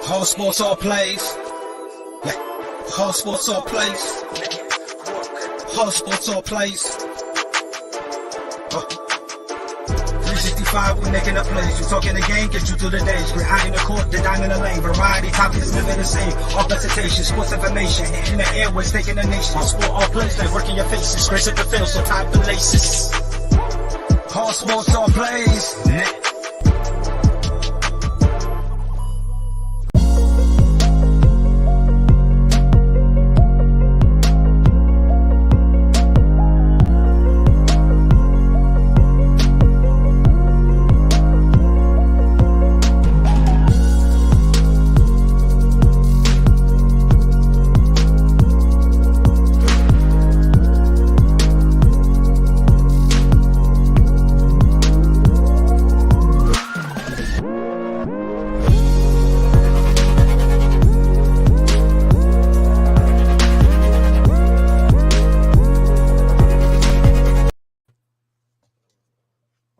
All sports, all plays. Yeah. All sports, all plays. All sports, all plays. 365, we making up plays. You talking the game, get you through the days. We're high in the court, the dime in the lane. Variety topics living the same. All presentation, sports information. Hitting the airways, taking the nation. All sport, all plays, they working your faces. Grace at the field, so tie the laces. All sports, all plays. Yeah.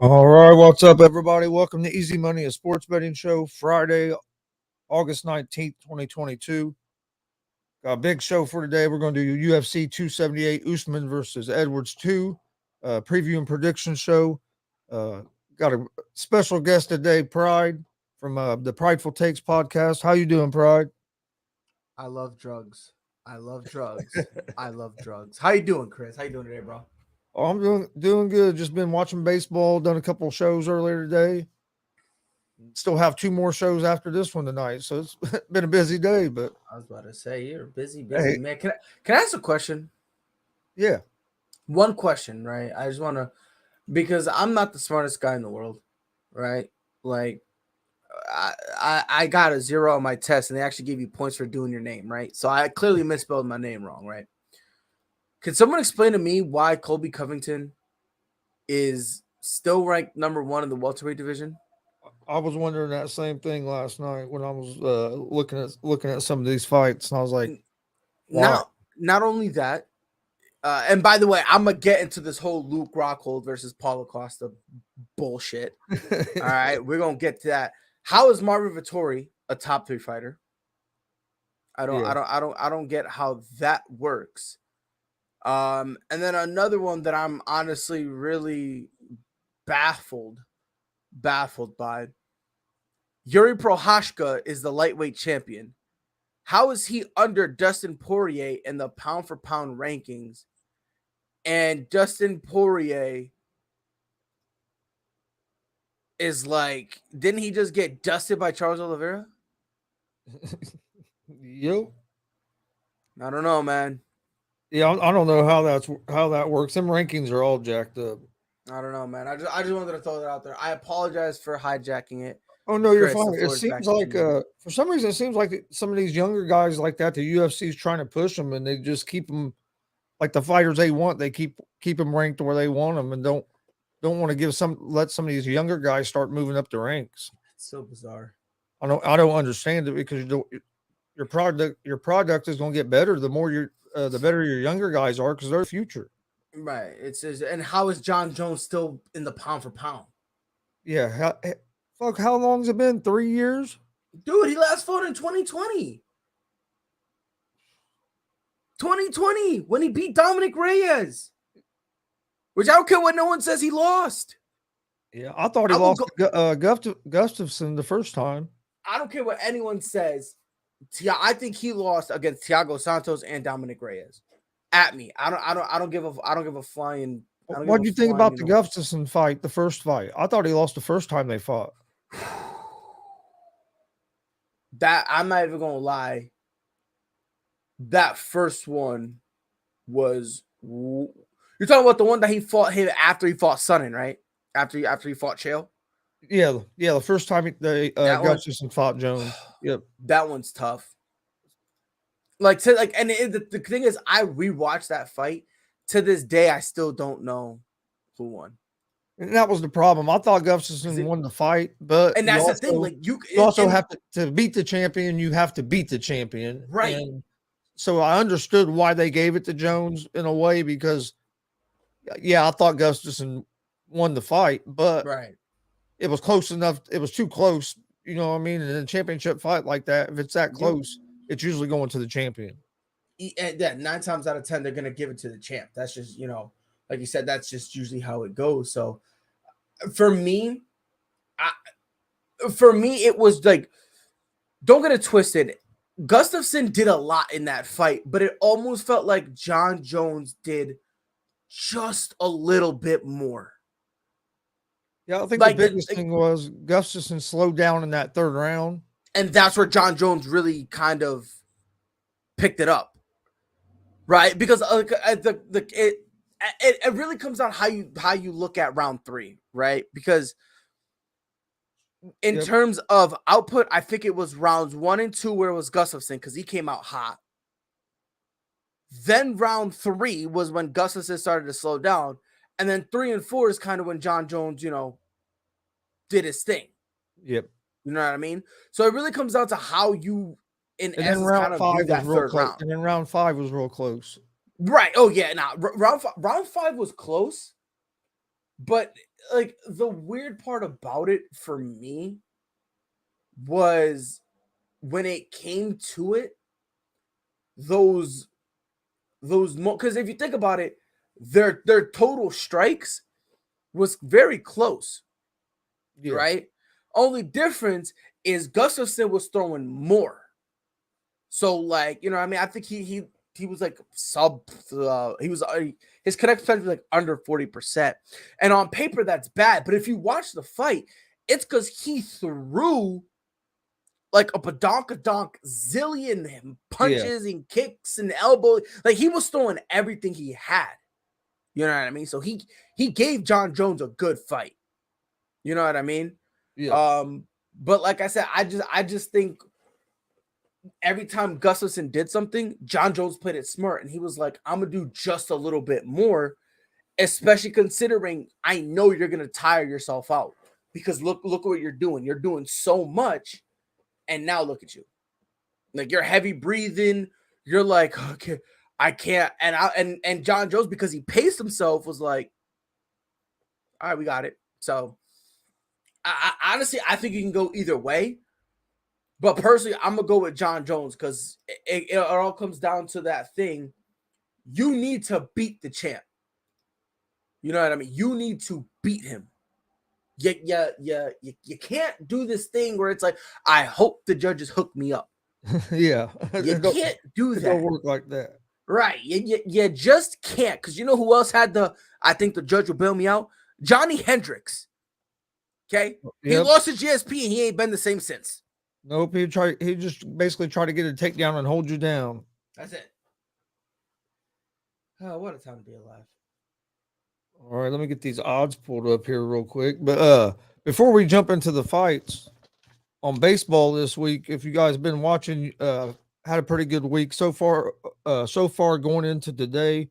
All right, what's up, everybody? Welcome to Easy Money, a sports betting show, Friday, August 19th, 2022. Got a big show for today. We're going to do UFC 278, Usman versus Edwards 2, preview and prediction show. Got a special guest today, Pride, from the Prideful Takes podcast. How you doing, Pride? I love drugs. I love drugs. I love drugs. How you doing, Chris? How you doing today, bro? Oh, I'm doing good. Just been watching baseball, done a couple of shows earlier today. Still have two more shows after this one tonight, so it's been a busy day. But I was about to say you're busy, Hey. man. Can I ask a question? yeah, One question, right? I just want to, because I'm not the smartest guy in the world, right? Like, I got a 0 on my test, and they actually gave you points for doing your name, right? So I clearly misspelled my name wrong, right? Can someone explain to me why Colby Covington is still ranked number 1 in the welterweight division? I was wondering that same thing last night when I was looking at some of these fights, and I was like, wow. Not only that, and by the way, I'm gonna get into this whole Luke Rockhold versus Paulo Costa bullshit. All right, we're gonna get to that. How is Marvin Vettori a top 3 fighter? I don't get how that works. And then another one that I'm honestly really baffled by. Yuri Prochazka is the lightweight champion. How is he under Dustin Poirier in the pound for pound rankings? And Dustin Poirier is like, didn't he just get dusted by Charles Oliveira? Yo, I don't know, man. yeah, I don't know how that works. Them rankings are all jacked up. I don't know, man. I just wanted to throw that out there. I apologize for hijacking it. Oh no, you're Chris, fine. the It floor is seems back to like you. for some reason it seems like some of these younger guys like that, the UFC is trying to push them, and they just keep them like the fighters they want. They keep them ranked where they want them, and don't want to let some of these younger guys start moving up the ranks. It's so bizarre. I don't understand it because your product is going to get better the more the better your younger guys are because they're the future. Right. And how is John Jones still in the pound for pound? Yeah. How long's it been? 3 years? Dude, he last fought in 2020. 2020 when he beat Dominic Reyes. Which I don't care what no one says he lost. Yeah, I thought he lost Gustafson the first time. I don't care what anyone says. I think he lost against Thiago Santos and Dominic Reyes. At me. I don't give a flying. What do you think about the Gustafson fight, the first fight? I thought he lost the first time they fought. That I'm not even gonna lie. That first one was. You're talking about the one that he fought him after he fought Sonnen, right? After he fought Chael. Yeah. The first time Gustafson fought Jones. Yep. That one's tough. And the thing is, I rewatched that fight. To this day, I still don't know who won. And that was the problem. I thought Gustafson won the fight, but and that's the thing. Like you also have to beat the champion. You have to beat the champion, right? And so I understood why they gave it to Jones in a way because, yeah, I thought Gustafson won the fight, but right. It was close enough. It was too close You know what I mean? In a championship fight like that, if it's that close, it's usually going to the champion. And yeah, 9 times out of 10, they're gonna give it to the champ. That's just, like you said, that's just usually how it goes. So for me, it was like, don't get it twisted. Gustafsson did a lot in that fight, but it almost felt like John Jones did just a little bit more. Yeah, I think the biggest thing was Gustafsson slowed down in that third round. And that's where John Jones really kind of picked it up. Right? Because it really comes down how you look at round 3, right? Because in terms of output, I think it was rounds 1 and 2 where it was Gustafsson because he came out hot. Then round 3 was when Gustafsson started to slow down. And then 3 and 4 is kind of when John Jones, did his thing. Yep. You know what I mean? So it really comes down to how you, in and essence, then round kind of 5 view that was real third close. round. And then round 5 was real close. Right. Oh, yeah. Nah, round 5 was close. But, like, the weird part about it for me was when it came to it, those because if you think about it, their total strikes was very close, right? Only difference is Gustafsson was throwing more. So, like, you know what I mean? I think he was like his connect percentage was like under 40%. And on paper, that's bad. But if you watch the fight, it's because he threw like a badonkadonk zillion punches and kicks and elbows. Like, he was throwing everything he had. You know what I mean? So he gave John Jones a good fight. You know what I mean? Yeah. But like I said, I just think every time Gustafsson did something, John Jones played it smart, and he was like, I'm gonna do just a little bit more, especially considering I know you're gonna tire yourself out. Because look what you're doing. You're doing so much. And now look at you. Like, you're heavy breathing. You're like, okay, I can't. And John Jones, because he paced himself, was like, all right, we got it. So I honestly, I think you can go either way. But personally, I'm going to go with John Jones because it all comes down to that thing. You need to beat the champ. You know what I mean? You need to beat him. You can't do this thing where it's like, I hope the judges hook me up. Yeah. You can't do that. It don't work like that. Right. You just can't. Because you know who else had I think the judge will bail me out? Johnny Hendricks. Okay? Yep. He lost his GSP and he ain't been the same since. Nope. He just basically tried to get a takedown and hold you down. That's it. Oh, what a time to be alive. All right, let me get these odds pulled up here real quick. But before we jump into the fights on baseball this week, if you guys have been watching, had a pretty good week so far. So far going into today,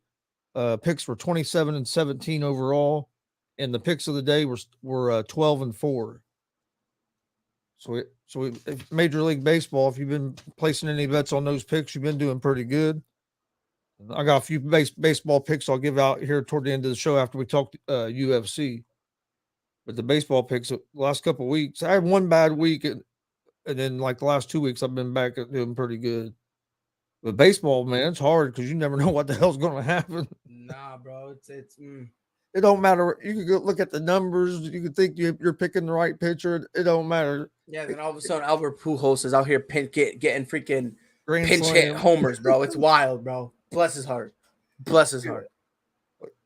picks were 27 and 17 overall, and the picks of the day were 12 and 4. So Major League Baseball, if you've been placing any bets on those picks, you've been doing pretty good. I got a few baseball picks I'll give out here toward the end of the show after we talk UFC. But the baseball picks the last couple of weeks, I had one bad week, and then like the last 2 weeks, I've been back at doing pretty good. But baseball, man, it's hard because you never know what the hell's going to happen. Nah, bro, it don't matter. You can go look at the numbers. You can think you're picking the right pitcher. It don't matter. Yeah, then all of a sudden, Albert Pujols is out here getting freaking pinch slam. hit homers, bro. It's wild, bro. Bless his heart. Bless his heart.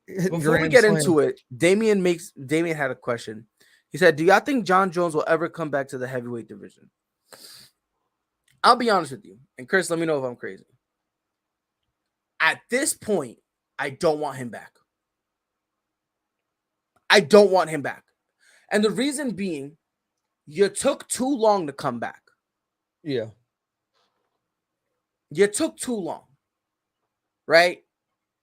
Before we get into it, Damien had a question. He said, do y'all think John Jones will ever come back to the heavyweight division? I'll be honest with you. And Chris, let me know if I'm crazy. At this point, I don't want him back. I don't want him back. And the reason being, you took too long to come back. Yeah. You took too long. Right?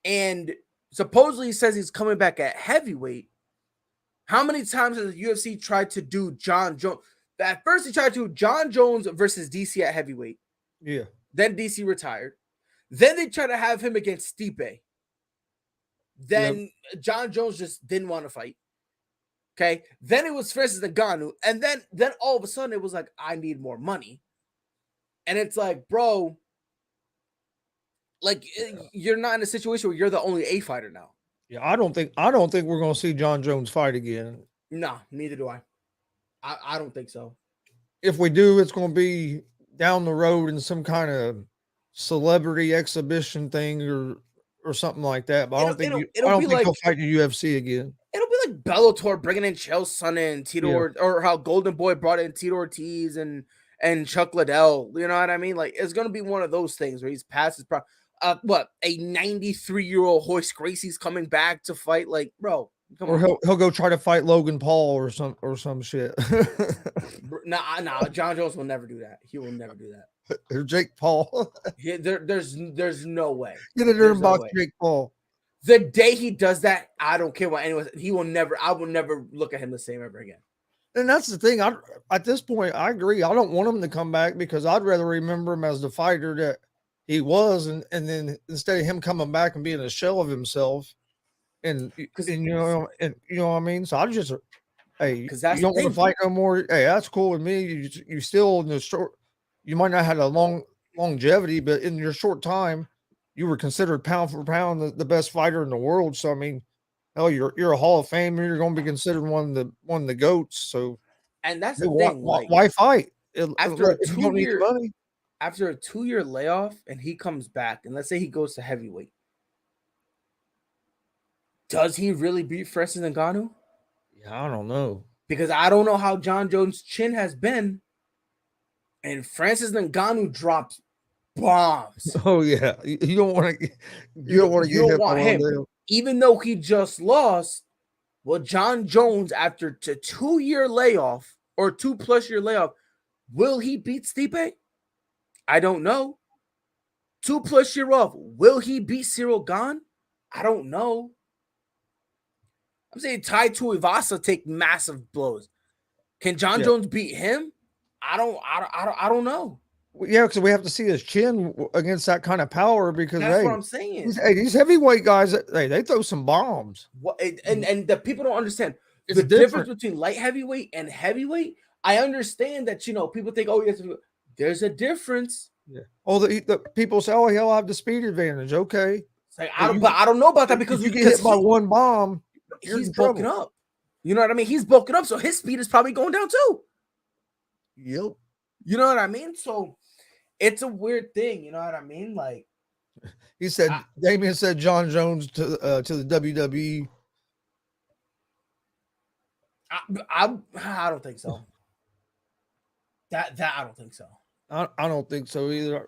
And supposedly he says he's coming back at heavyweight. How many times has the UFC tried to do John Jones? At first, he tried to do John Jones versus DC at heavyweight. Yeah. Then DC retired. Then they tried to have him against Stipe. Then John Jones just didn't want to fight. Okay, then it was Francis Ngannou, and then all of a sudden it was like, I need more money, and it's like, bro, like you're not in a situation where you're the only A fighter now. Yeah, I don't think we're going to see John Jones fight again. No, neither do I. I don't think so. If we do, it's going to be down the road in some kind of celebrity exhibition thing or something like that. But I don't think he'll fight in the UFC again. It'll be like Bellator bringing in Chael Sonnen and Tito, or how Golden Boy brought in Tito Ortiz and Chuck Liddell. You know what I mean? Like, it's gonna be one of those things where he's past his a 93-year-old Hoist Gracie's coming back to fight. Like, bro, come on. He'll go try to fight Logan Paul or some shit. Nah, John Jones will never do that. He will never do that. Or Jake Paul. There's no way. Get in there and box Jake Paul. The day he does that, I don't care what anyone. I will never look at him the same ever again. And that's the thing. At this point, I agree. I don't want him to come back because I'd rather remember him as the fighter that he was, and then instead of him coming back and being a shell of himself, and you know what I mean. So I just, hey, you don't want to fight no more. Hey, that's cool with me. You still in the short. You might not have a longevity, but in your short time, you were considered pound for pound the best fighter in the world. So I mean, hell, you're a Hall of Famer. You're going to be considered one of the GOATs. So, and that's the thing. Why fight? After a 2-year layoff, and he comes back, and let's say he goes to heavyweight, does he really beat Francis Ngannou? Yeah, I don't know, because I don't know how John Jones' chin has been, and Francis Ngannou drops bombs. Oh yeah, you don't want to. You don't want to get him. Even though he just lost, well, John Jones, after a 2-year layoff or 2+ year layoff, will he beat Stipe? I don't know. 2+ year off, will he beat Cyril Gane? I don't know. I'm saying Tai Tuivasa take massive blows. Can John Jones beat him? I don't know. Yeah, because we have to see his chin against that kind of power. Because that's what I'm saying. These heavyweight guys, they throw some bombs. And the people don't understand the difference between light heavyweight and heavyweight. I understand that people think, oh yes, there's a difference. Yeah. Oh, the people say, oh, he'll have the speed advantage. Okay. Like, I don't know about that because you get hit by one bomb. He's bulking up. You know what I mean? He's bulking up, so his speed is probably going down too. Yep. You know what I mean? So it's a weird thing. You know what I mean? Like he said, Damian said John Jones to the WWE. I don't think so. That I don't think so. I don't think so either.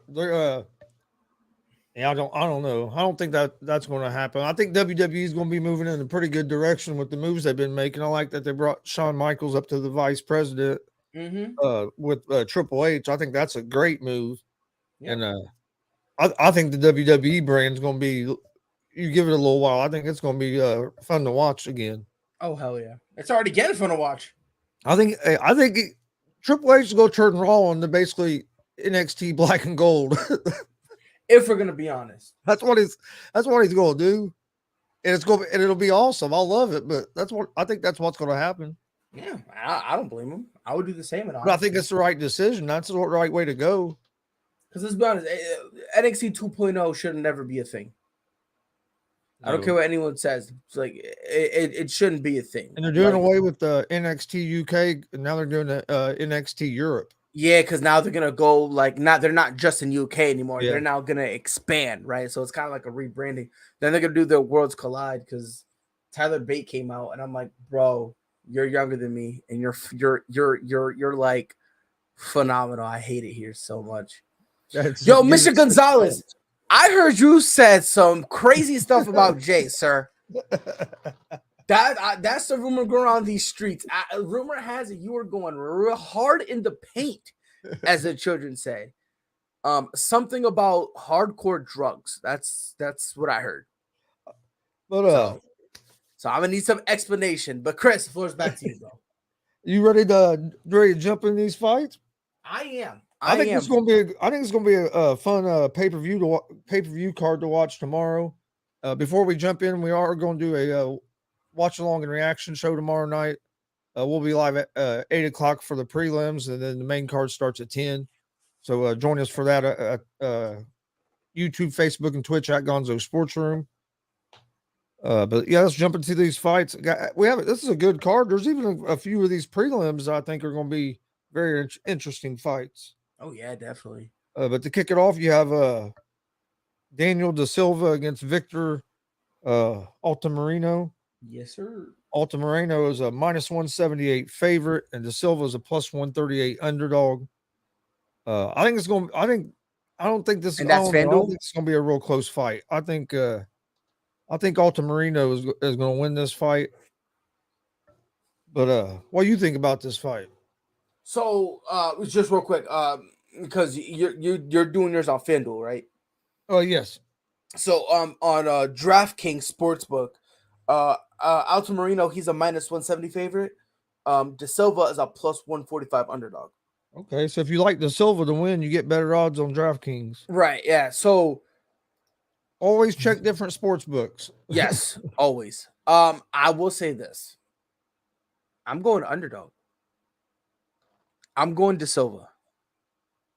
I don't know. I don't think that's going to happen. I think WWE is going to be moving in a pretty good direction with the moves they've been making. I like that they brought Shawn Michaels up to the vice president with Triple H. I think that's a great move. Yeah. And I think the WWE brand is going to be, you give it a little while, I think it's going to be fun to watch again. Oh, hell yeah. It's already getting fun to watch. I think Triple H is going to turn Raw into basically NXT black and gold. If we're gonna be honest, that's what he's gonna do, and it'll be awesome. I'll love it, but I think that's what's gonna happen. Yeah, I don't blame him. I would do the same. But I think it's the right decision. That's the right way to go. Because let's be honest, NXT 2.0 should never be a thing. No. I don't care what anyone says. It's like it shouldn't be a thing. And they're doing away with the NXT UK, and now they're doing the NXT Europe. Yeah, because now they're gonna go they're not just in UK anymore. Yeah. They're now gonna expand, right? So it's kind of like a rebranding. Then they're gonna do their Worlds Collide because Tyler Bate came out, and I'm like, bro, you're younger than me, and you're like phenomenal. I hate it here so much. Yo, Mr. Gonzalez, I heard you said some crazy stuff about Jay, sir. That's the rumor going around these streets. Rumor has it you were going real hard in the paint, as the children say. Something about hardcore drugs. That's what I heard. But so I'm gonna need some explanation. But Chris, the floor's back to you, bro. You ready to jump in these fights? I am. I think it's gonna be a fun pay-per-view card to watch tomorrow. Before we jump in, we are going to do a watch along and reaction show tomorrow night. We'll be live at 8 o'clock for the prelims, and then the main card starts at 10. So join us for that YouTube, Facebook, and Twitch at Gonzo Sports Room. But yeah, let's jump into these fights. This is a good card. There's even a few of these prelims I think are going to be very interesting fights. Oh yeah, definitely. But to kick it off, you have Daniel Da Silva against Victor Altamirano. Yes, sir. Altamirano is a -178 favorite, and Da Silva is a +138 underdog. I think it's going. I don't think this. And that's FanDuel? I don't think it's going to be a real close fight. I think Altamirano is going to win this fight. But what do you think about this fight? So, just real quick, because you're doing yours on FanDuel, right? Oh yes. So, on DraftKings Sportsbook, Altamirano, he's a -170 favorite. Da Silva is a +145 underdog. Okay, so if you like Da Silva to win, you get better odds on DraftKings. Right. Yeah. So always check different sports books. Yes, always. I will say this. I'm going underdog. I'm going Da Silva.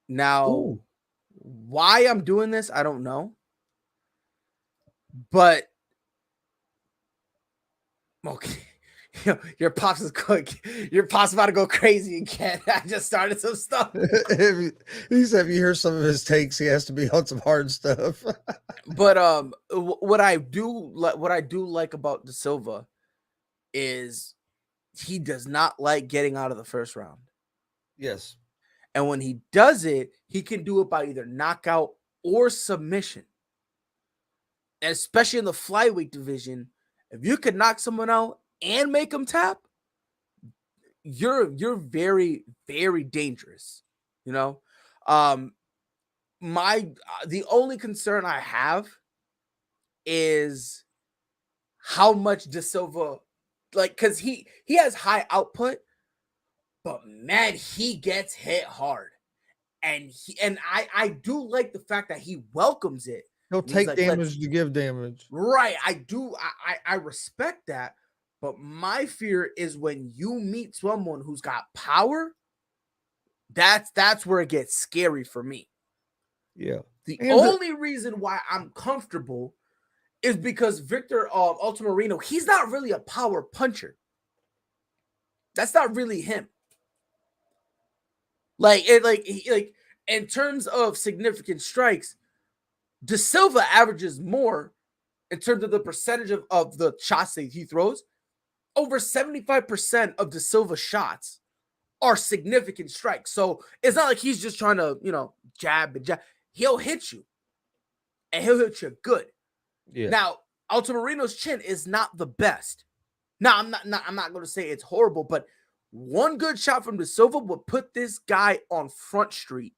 Now, Ooh. why I'm doing this, I don't know. But okay. Your pops is quick. Your pop's about to go crazy again. I just started some stuff. He said, if you hear some of his takes, he has to be on some hard stuff. But what I do like about Da Silva is he does not like getting out of the first round. Yes. And when he does it, he can do it by either knockout or submission. And especially in the flyweight division, if you could knock someone out and make them tap, you're very, very dangerous. You know, the only concern I have is how much Da Silva, because he has high output, but man, he gets hit hard, and I do like the fact that he welcomes it. He'll take damage to give damage. Right, I respect that, but my fear is when you meet someone who's got power, that's where it gets scary for me. Yeah. The only reason why I'm comfortable is because Victor Altamirano, he's not really a power puncher. That's not really him. Like in terms of significant strikes, Da Silva averages more in terms of the percentage of the shots that he throws. Over 75% of Da Silva's shots are significant strikes. So it's not like he's just trying to, jab and jab. He'll hit you, and he'll hit you good. Yeah. Now, Altamirano's chin is not the best. Now, I'm not going to say it's horrible, but one good shot from Da Silva would put this guy on Front Street,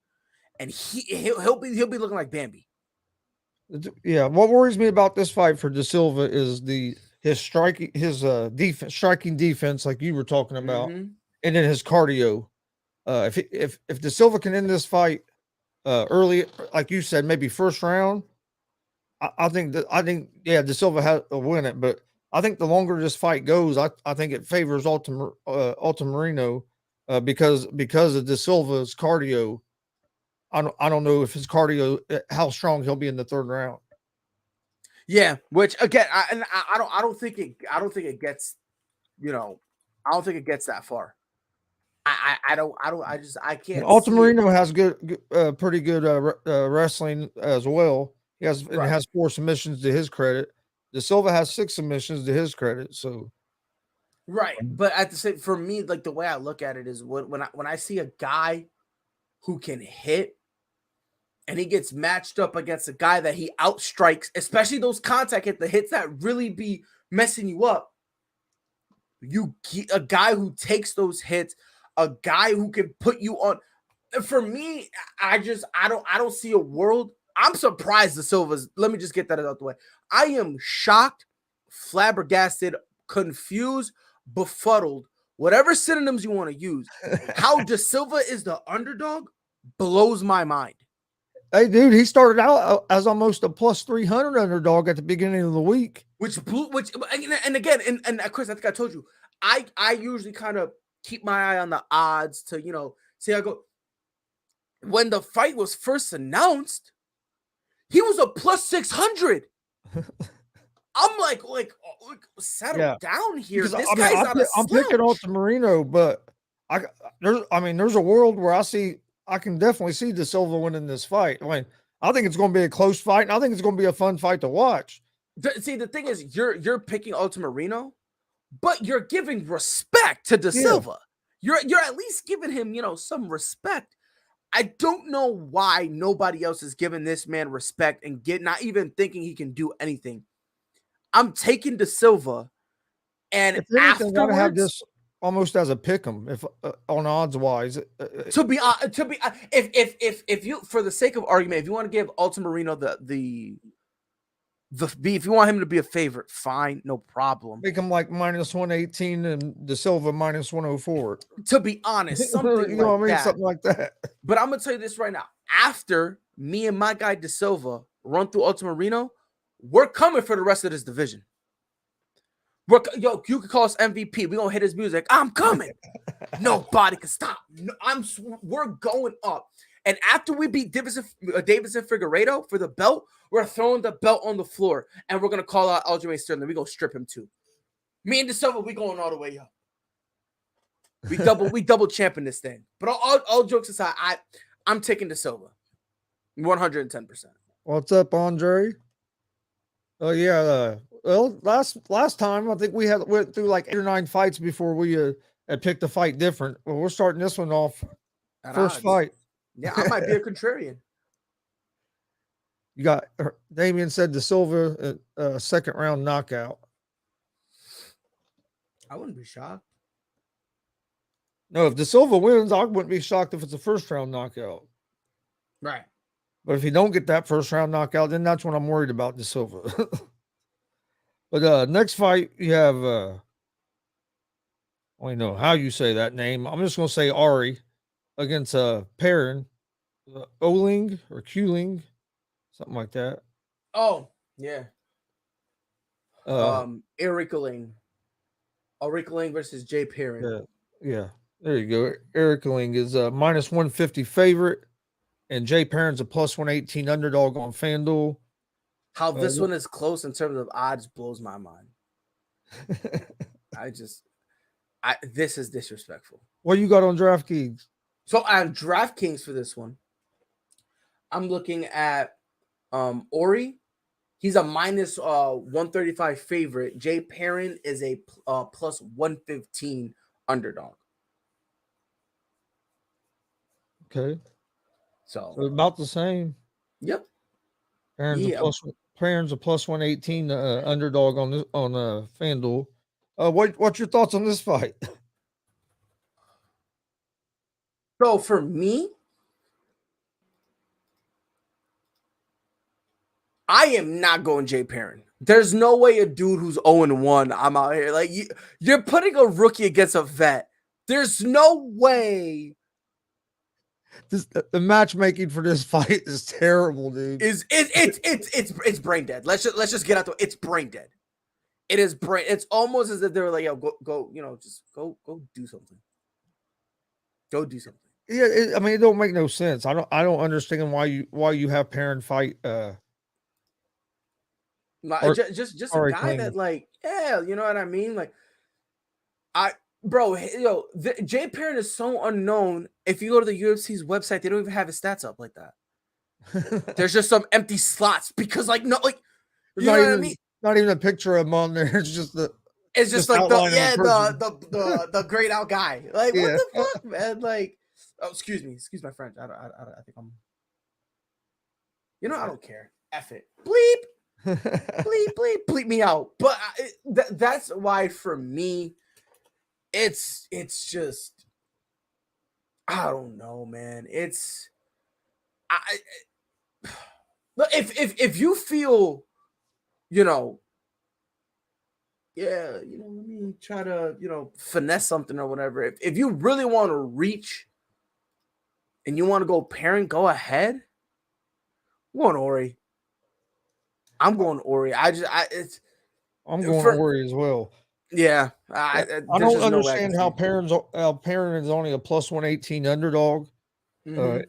and he'll be looking like Bambi. Yeah, what worries me about this fight for Da Silva is his striking defense, like you were talking about, and then his cardio. If Da Silva can end this fight early, like you said, maybe first round, I think Da Silva will win it. But I think the longer this fight goes, I think it favors Altamirano because of Da Silva's cardio. I don't know if his cardio, how strong he'll be in the third round. Yeah, which again, I don't think it gets, I don't think it gets that far. I can't. Altamirano has pretty good wrestling as well. He has 4 submissions to his credit. Da Silva has 6 submissions to his credit. So, right, but at the same, for me, like the way I look at it is when I see a guy who can hit, and he gets matched up against a guy that he outstrikes, especially those contact hits, the hits that really be messing you up. A guy who takes those hits, a guy who can put you on. For me, I don't see a world. I'm surprised Da Silva's. Let me just get that out the way. I am shocked, flabbergasted, confused, befuddled, whatever synonyms you want to use. How Da Silva is the underdog blows my mind. Hey, dude, he started out as almost a +300 underdog at the beginning of the week. And again, Chris, I think I told you, I usually kind of keep my eye on the odds to, see how I go. When the fight was first announced, he was a plus 600. I'm like, settle down here. Because This guy's not a I'm picking slouch. Marino, but there's a world where I can definitely see De Silva winning this fight. I mean, I think it's going to be a close fight, and I think it's going to be a fun fight to watch. See, the thing is, you're picking Marino, but you're giving respect to De Silva. You're at least giving him, some respect. I don't know why nobody else is giving this man respect and not even thinking he can do anything. I'm taking De Silva, and if anything, afterwards, gotta have this almost as a pick'em, if on odds wise. If you, for the sake of argument, if you want to give Marino if you want him to be a favorite, fine, no problem. Make him like minus 118 and De Silva minus 104. To be honest, something something like that. But I'm gonna tell you this right now. After me and my guy De Silva run through Marino, we're coming for the rest of this division. You could call us MVP. We're gonna hit his music. I'm coming. Nobody can stop. We're going up. And after we beat Davis and Figueiredo for the belt, we're throwing the belt on the floor, and we're gonna call out Aljamain Sterling. We're gonna strip him too. Me and De Silva, we going all the way up. We double champion this thing. But all jokes aside, I'm taking De Silva, 110%. What's up, Andre? Oh yeah. Well, last time I think we went through like 8 or 9 fights before we had picked a fight different. Well, we're starting this one off first fight. Yeah, I might be a contrarian. You got Damian said De Silva second round knockout. I wouldn't be shocked. No, if De Silva wins, I wouldn't be shocked if it's a first round knockout. Right. But if you don't get that first round knockout, then that's when I'm worried about De Silva. But next fight, you have I don't know how you say that name. I'm just going to say Ari against Perrin, Oling or Kuling, something like that. Oh, yeah. Eric Ling versus Jay Perrin. Yeah. There you go. Eric Ling is a minus 150 favorite, and Jay Perrin's a plus 118 underdog on FanDuel. How this one is close in terms of odds blows my mind. This is disrespectful. What you got on DraftKings? So on DraftKings for this one, I'm looking at Ori. He's a minus 135 favorite. Jay Perrin is a plus 115 underdog. Okay. So about the same. Yep. Perrin's a plus 118 underdog on FanDuel. What's your thoughts on this fight? So for me, I am not going Jay Perrin. There's no way a dude who's 0-1, I'm out here. Like, you're putting a rookie against a vet. There's no way. The matchmaking for this fight is terrible, dude. It's brain dead. Let's just get out the. It's brain dead. It is brain. It's almost as if they were like, "Yo, go, just go do something. Go do something." Yeah, it don't make no sense. I don't understand why you have Perrin fight. Just a guy that, like, yeah, you know what I mean. Like, Jay Perrin is so unknown. If you go to the UFC's website, they don't even have his stats up like that. There's just some empty slots because, like, no, like, you know what I mean? Not even a picture of him on there. It's just like the grayed out guy. Like, what the fuck, man? Like, oh, excuse my French. I think I'm. I don't care. F it. Bleep. bleep me out. But that's why for me, it's just, I don't know, man. It's if you feel, let me try to, finesse something or whatever. If you really want to reach and you want to go Perrin, go ahead. I'm going Ori. I'm going Ori as well. Yeah, I there's don't just no way I can understand how see it. Perrin is only a plus 118 underdog. Mhm.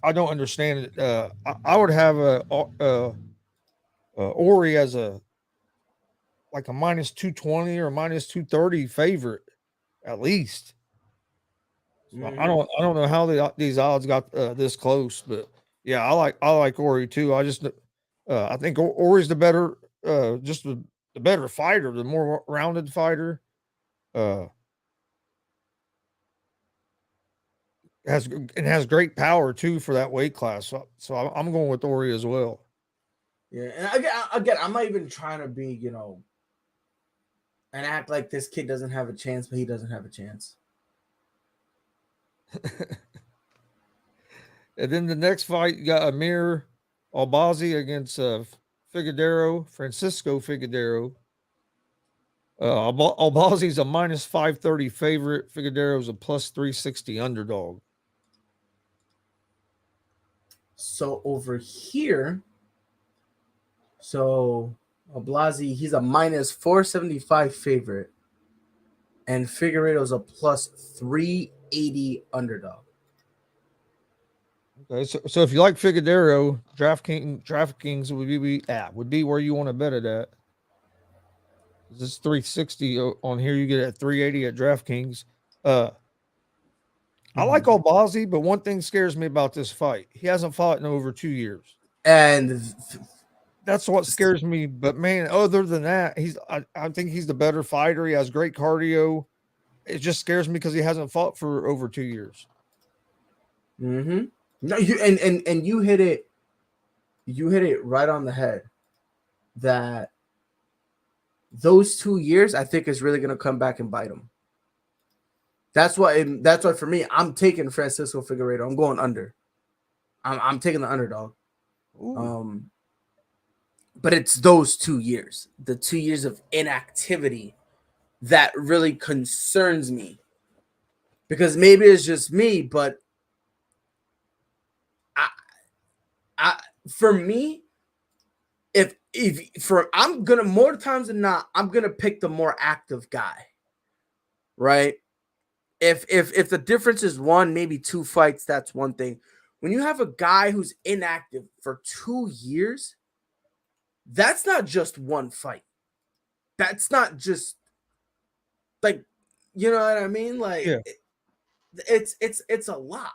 I don't understand it. I would have Ori as a like a minus 220 or minus 230 favorite at least. So Mhm. I don't know how these odds got this close, but yeah, I like Ori too. I think Ori's the better just the better fighter, the more rounded fighter. Uh, has great power too for that weight class. So I'm going with Ori as well. Yeah, and again, I'm not even trying to be, and act like this kid doesn't have a chance, but he doesn't have a chance. And then the next fight, you got Amir Albazi against Francisco Figueroa. Albazi's a minus 530 favorite. Figueroa's a plus 360 underdog. So over here, so Blasi, he's a minus 475 favorite, and Figueredo's a plus 380 underdog. Okay, so if you like Figueroa, DraftKings would be where you want to bet it at. This is 360 on here. You get it at 380 at DraftKings. I like Albazi, but one thing scares me about this fight. He hasn't fought in over 2 years. And That's what scares me. But man, other than that, I think he's the better fighter. He has great cardio. It just scares me because he hasn't fought for over 2 years. no, and you hit it right on the head. That those 2 years, I think, is really going to come back and bite him. That's why for me, I'm taking Francisco Figueiredo. I'm going under. I'm taking the underdog. Ooh. But it's those 2 years, the 2 years of inactivity, that really concerns me. Because maybe it's just me, but for me, if I'm gonna, more times than not, I'm gonna pick the more active guy, right? If the difference is one, maybe two fights, that's one thing. When you have a guy who's inactive for 2 years, that's not just one fight. That's not just like, you know what I mean? Like Yeah. it's a lot,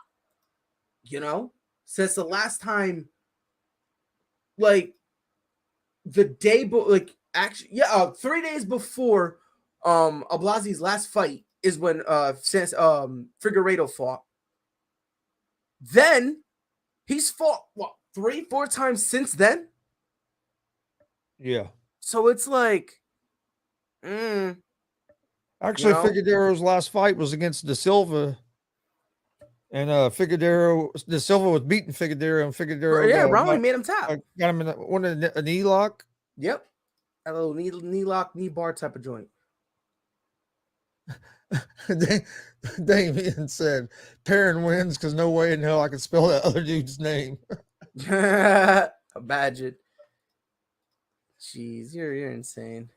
since the last time, like actually, yeah, 3 days before Ablasi's last fight is when since Figueiredo fought. Then he's fought what, 3-4 times since then. Yeah. So it's like, Actually, Figueroa's last fight was against De Silva. And De Silva was beating Figueroa, and Figueroa Brownlee made him tap. Got him in a knee lock. Yep, a little knee lock, knee bar type of joint. Damien said, Perrin wins because no way in hell I can spell that other dude's name. Imagine. Jeez, you're insane.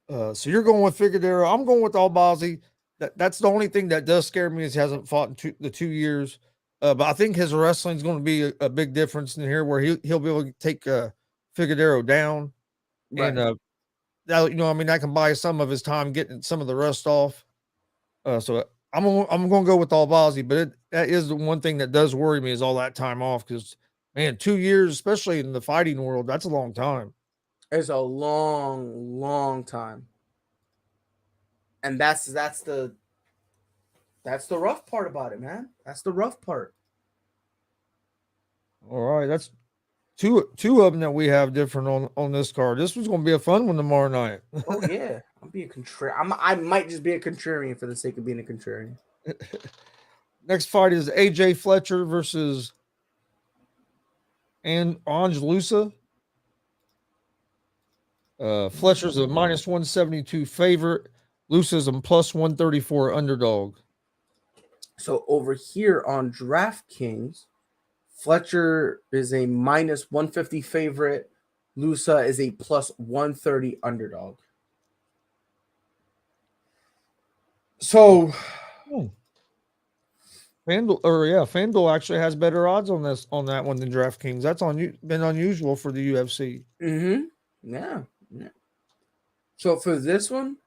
So you're going with Figueroa. I'm going with Albazi. That's the only thing that does scare me is he hasn't fought in the 2 years. But I think his wrestling is going to be a big difference in here, where he'll be able to take Figueroa down, right. And that can buy some of his time getting some of the rust off. So I'm going to go with Albazi, but that is the one thing that does worry me is all that time off, because man, 2 years, especially in the fighting world, that's a long time. It's a long, long time. And that's the rough part about it, man. That's the rough part. All right, that's two of them that we have different on this card. This was going to be a fun one tomorrow night. Oh yeah, I'll be a contrarian. I might just be a contrarian for the sake of being a contrarian. Next fight is AJ Fletcher versus Ange Lusa. Fletcher's a minus 172 favorite. Lusa's a plus 134 underdog. So over here on DraftKings, Fletcher is a minus 150 favorite. Lusa is a plus 130 underdog. So FanDuel actually has better odds on that one than DraftKings. That's been unusual for the UFC. yeah. So for this one,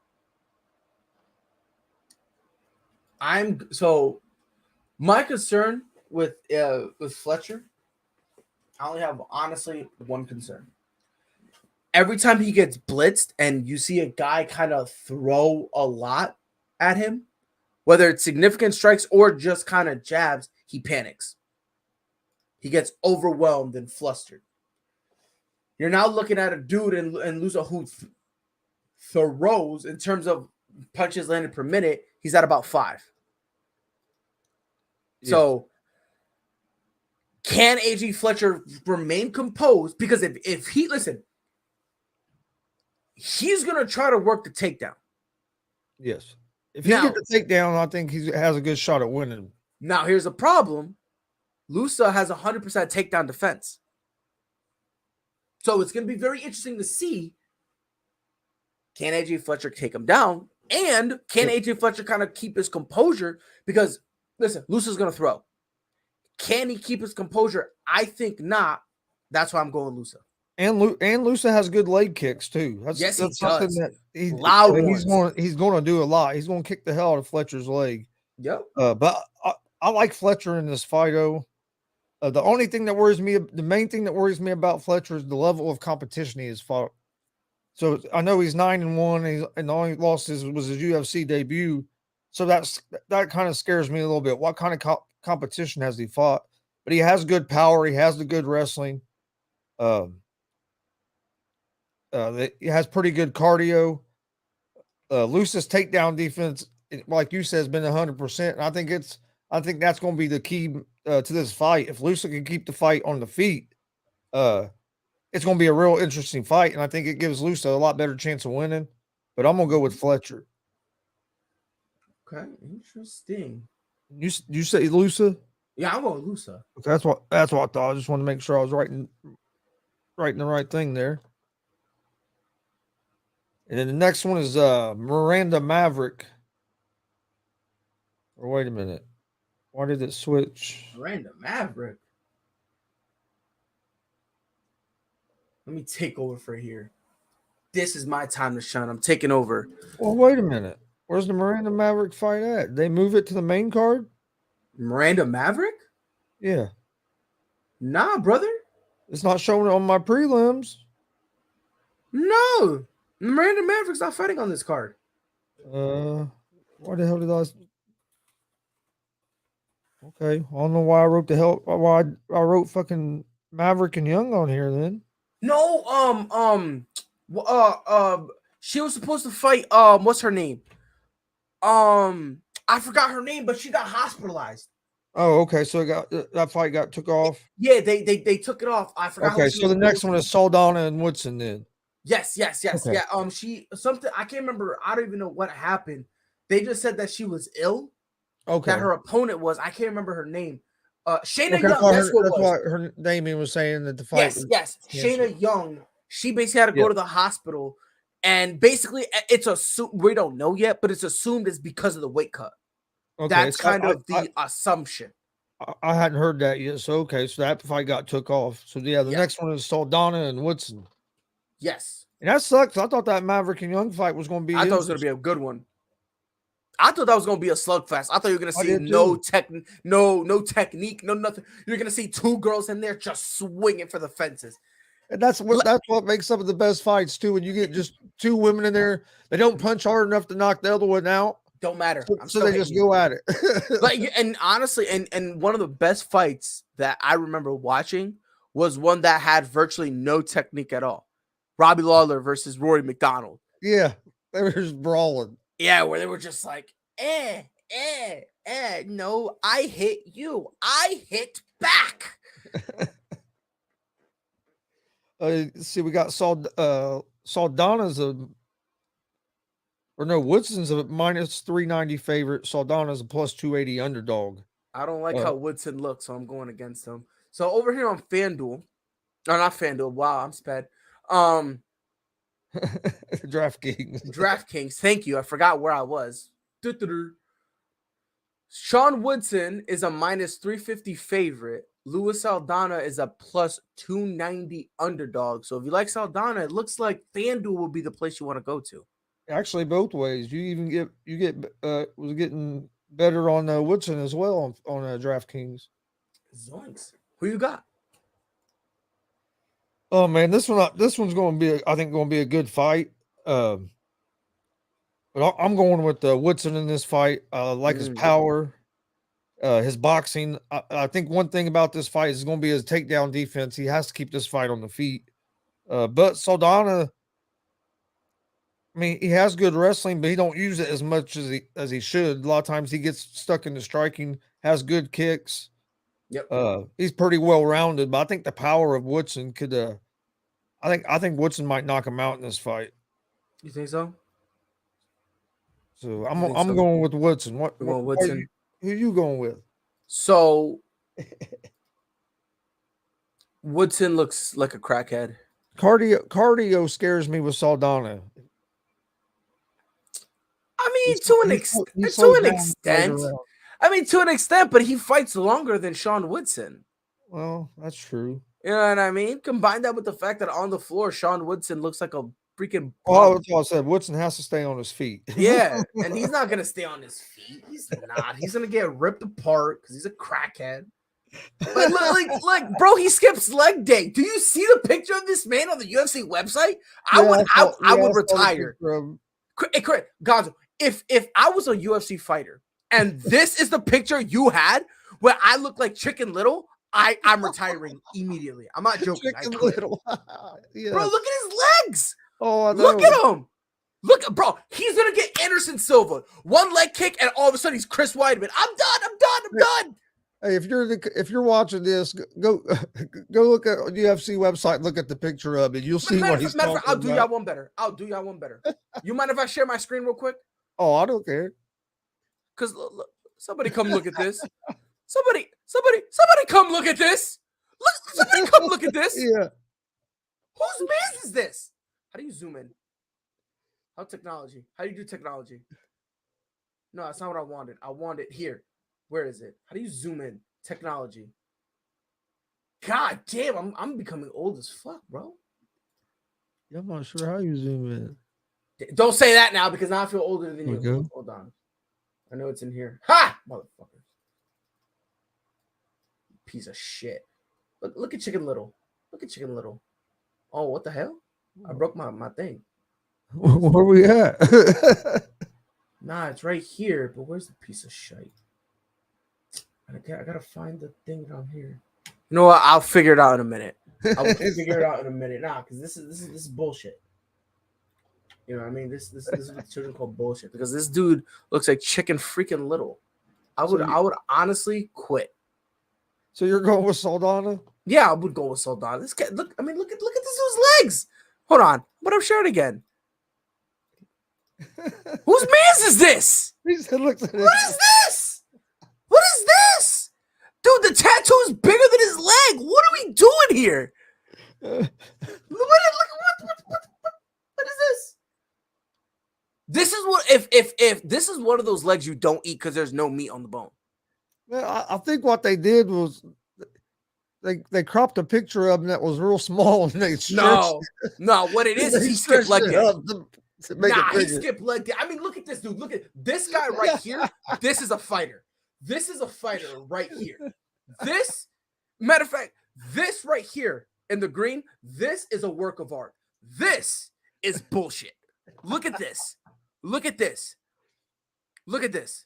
my concern with Fletcher, I only have honestly one concern. Every time he gets blitzed and you see a guy kind of throw a lot at him, whether it's significant strikes or just kind of jabs, he panics. He gets overwhelmed and flustered. You're now looking at a dude and Lusa who throws in terms of punches landed per minute. He's at about 5. Yeah. So can AJ Fletcher remain composed? Because if he he's gonna try to work the takedown. Yes. If he gets the takedown, I think he has a good shot at winning. Now here's a problem. Lusa has 100% takedown defense. So it's gonna be very interesting to see, can AJ Fletcher take him down? And can AJ Fletcher kind of keep his composure? Because listen, Lusa's gonna throw. Can he keep his composure? I think not. That's why I'm going Lusa. And Lusa has good leg kicks too. Yes, he does. Something that he's going to do a lot. He's going to kick the hell out of Fletcher's leg. Yep. But I like Fletcher in this fight. The only thing that worries me, the main thing that worries me about Fletcher is the level of competition he has fought. So I know he's 9-1, and the only loss was his UFC debut. So that kind of scares me a little bit. What kind of competition has he fought? But he has good power. He has the good wrestling. He has pretty good cardio. Lusa's takedown defense, like you said, has been 100%. And I think that's going to be the key to this fight. If Lusa can keep the fight on the feet, it's going to be a real interesting fight, and I think it gives Lusa a lot better chance of winning. But I'm going to go with Fletcher. Okay, interesting. You say Lusa? Yeah, I'm going Lusa. Okay, that's what I thought. I just wanted to make sure I was writing the right thing there. And then the next one is Miranda Maverick. Or wait a minute. Why did it switch? Miranda Maverick. Let me take over for here. This is my time to shine. I'm taking over. Well, wait a minute. Where's the Miranda Maverick fight at? They move it to the main card? Miranda Maverick? Yeah. Nah, brother. It's not showing on my prelims. No. Miranda Maverick's not fighting on this card. Why the hell did I? Okay, I don't know why I wrote fucking Maverick and Young on here then. No, she was supposed to fight. What's her name? I forgot her name, but she got hospitalized. Oh, okay. So that fight took off. Yeah, they took it off. I forgot. Okay, so the next one is Saldana and Woodson then. Yes. Okay. Yeah. She something I can't remember. I don't even know what happened. They just said that she was ill. Okay. That her opponent was. I can't remember her name. Shayna Young. That's what her Damien was saying that the fight. Yes. Shayna Young. She basically had to go to the hospital, and basically it's we don't know yet, but it's assumed it's because of the weight cut. Okay, that's kind of the assumption. I hadn't heard that yet. So okay, so that fight took off. So yeah, the next one is Saldana and Woodson. Yes. And that sucks. I thought that Maverick and Young fight was going to be. I thought it was going to be a good one. I thought that was going to be a slugfest. I thought you were going to see no technique, no nothing. You're going to see two girls in there just swinging for the fences. And that's what makes some of the best fights too. When you get just two women in there, they don't punch hard enough to knock the other one out. Don't matter. So they just go at it. And honestly, and one of the best fights that I remember watching was one that had virtually no technique at all. Robbie Lawler versus Rory McDonald. Yeah, they were just brawling. Yeah, where they were just like, no, I hit you. I hit back. See, we got Saldana's Woodson's a minus 390 favorite. Saldana's a plus 280 underdog. I don't like how Woodson looks, so I'm going against him. So over here on FanDuel, not FanDuel. Wow, I'm sped. DraftKings. Thank you. I forgot where I was. Sean Woodson is a minus 350 favorite. Luis Saldana is a plus 290 underdog. So if you like Saldana, it looks like FanDuel will be the place you want to go to. Actually, both ways. You was getting better on Woodson as well on DraftKings. Zoinks. Who you got? Oh man, this one's going to be I think going to be a good fight. But I'm going with Woodson in this fight. Like his power, his boxing. I think one thing about this fight is going to be his takedown defense. He has to keep this fight on the feet. But Saldana, I mean, he has good wrestling, but he don't use it as much as he should. A lot of times he gets stuck in the striking. Has good kicks. Yep. He's pretty well rounded, but I think the power of Woodson could. I think Woodson might knock him out in this fight. You think so? So I'm going with Woodson. Woodson? Who are you going with? So Woodson looks like a crackhead. Cardio scares me with Saldana. I mean, to an extent. I mean, to an extent, but he fights longer than Sean Woodson. Well, that's true. You know what I mean? Combine that with the fact that on the floor, Sean Woodson looks like a freaking. Oh, that's all I said. Woodson has to stay on his feet. Yeah, and he's not gonna stay on his feet. He's not. He's gonna get ripped apart because he's a crackhead. But like, bro, he skips leg day. Do you see the picture of this man on the UFC website? I would retire. Hey, Gonzo, if I was a UFC fighter and this is the picture you had where I look like Chicken Little, I'm retiring immediately. I'm not joking. Chicken Little. Yes. Bro, look at his legs. Oh, I know. Look at him. Look, bro, he's gonna get Anderson Silva. One leg kick, and all of a sudden he's Chris Weidman. I'm done. Hey, if you're watching this, go look at the UFC website. Look at the picture of it. You'll see what he's talking about. I'll do y'all one better. You mind if I share my screen real quick? Oh, I don't care. Cause look, somebody come look at this. Somebody come look at this. Somebody come look at this. Yeah. Whose man is this? How do you zoom in? How technology? How do you do technology? No, that's not what I wanted. I want it here. Where is it? How do you zoom in? Technology. God damn, I'm becoming old as fuck, bro. Yeah, I'm not sure how you zoom in. Don't say that now because now I feel older than you. Go. Hold on. I know it's in here. Ha! Motherfucker. Piece of shit. Look at Chicken Little. Look at Chicken Little. Oh, what the hell? I broke my thing. Where we at? Nah, it's right here. But where's the piece of shite? I gotta find the thing down here. You know what? I'll figure it out in a minute. Nah, because this is bullshit. You know what I mean? This is what the children call bullshit. Because this dude looks like Chicken freaking Little. I would honestly quit. So you're going with Saldana? Yeah, I would go with Saldana. This guy, look at this dude's legs. Hold on. But I'm sure it again. Whose man's is this? He said, what is this? What is this? Dude, the tattoo is bigger than his leg. What are we doing here? What is this? This is what if this is one of those legs you don't eat because there's no meat on the bone. Well, I think what they did was they cropped a picture of him that was real small and they stretched it. No. What it is he skipped leg day. He skipped leg day. I mean, look at this dude. Look at this guy right here. This is a fighter. This is a fighter right here. This, matter of fact, this right here in the green, this is a work of art. This is bullshit. Look at this. Look at this. Look at this.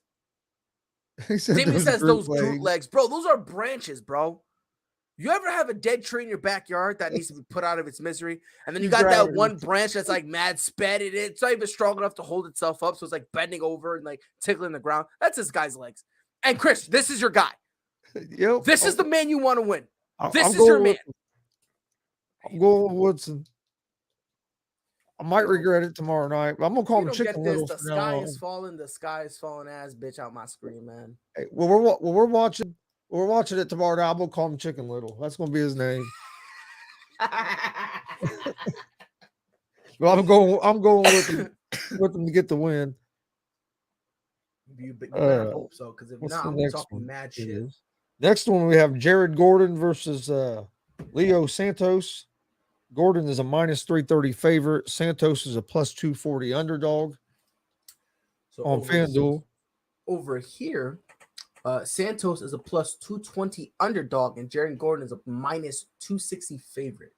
Damien says those droop legs. Bro, those are branches, bro. You ever have a dead tree in your backyard that needs to be put out of its misery? And then you got that one branch that's like mad sped. It's not even strong enough to hold itself up. So it's like bending over and like tickling the ground. That's this guy's legs. And Chris, this is your guy. Yep. This is the man you want to win. This is your man. I'm going with Woodson. I might regret it tomorrow night, but I'm gonna call him Chicken Little. The sky is falling. The sky is falling. Ass bitch out my screen, man. Hey, we're watching it tomorrow night. I'm gonna call him Chicken Little. That's gonna be his name. But I'm going with him to get the win. You better hope so, because if What's not, the I'm next talking one? mad Here it shit. is. Next one, we have Jared Gordon versus Leo Santos. Gordon is a minus 330 favorite. Santos is a plus 240 underdog So on FanDuel. over here, Santos is a plus 220 underdog, and Jared Gordon is a minus 260 favorite.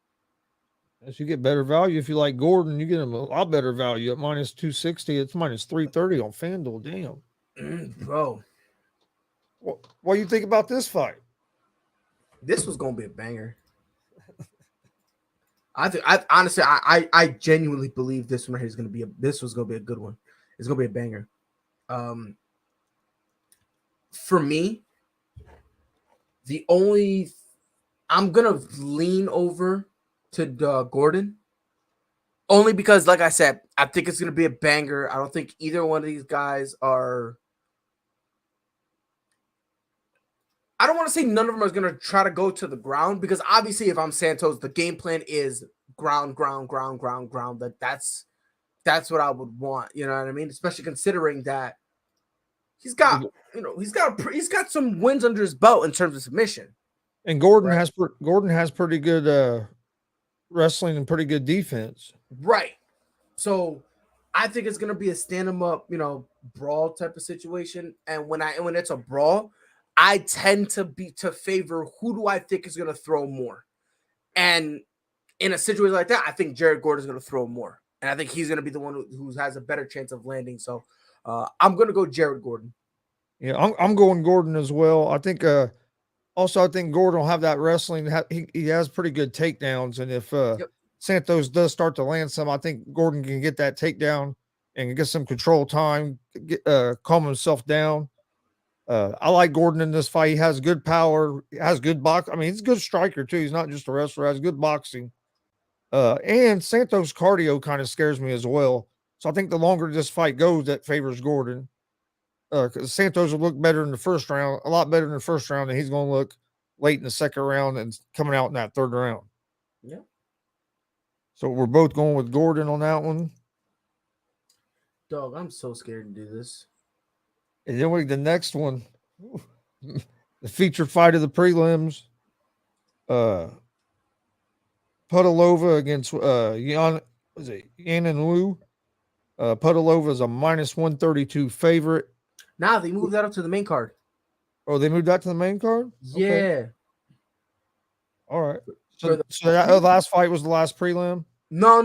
As you get better value, if you like Gordon, you get him a lot better value at minus 260. It's minus 330 on FanDuel. Damn. Bro. What do you think about this fight? This was gonna be a banger. I honestly, I genuinely believe this one is gonna be this was gonna be a good one. It's gonna be a banger. For me, I'm gonna lean over to Gordon, only because, like I said, I think it's gonna be a banger. I don't think either one of these guys are. I don't want to say none of them are going to try to go to the ground, because obviously if I'm Santos, the game plan is ground. That's what I would want. You know what I mean? Especially considering that he's got some wins under his belt in terms of submission. And Gordon has pretty good wrestling and pretty good defense. Right. So I think it's going to be a stand 'em up, brawl type of situation. And when it's a brawl, I tend to favor who do I think is going to throw more. And in a situation like that, I think Jared Gordon is going to throw more. And I think he's going to be the one who has a better chance of landing. So I'm going to go Jared Gordon. Yeah, I'm going Gordon as well. I think also I think Gordon will have that wrestling. He has pretty good takedowns. And if Santos does start to land some, I think Gordon can get that takedown and get some control time, calm himself down. I like Gordon in this fight. He has good power. He has good box. I mean, he's a good striker too. He's not just a wrestler. He has good boxing. And Santos' cardio kind of scares me as well. So I think the longer this fight goes, that favors Gordon. Because Santos will look better in the first round, a lot better in the first round than he's going to look late in the second round and coming out in that third round. Yeah. So we're both going with Gordon on that one. Dog, I'm so scared to do this. And then the next one, the featured fight of the prelims, Pudilova against Yan and Wu. Pudilova is a minus 132 favorite. Now they moved that up to the main card. Oh, they moved that to the main card? Yeah. Okay. All right. So that last fight was the last prelim? No.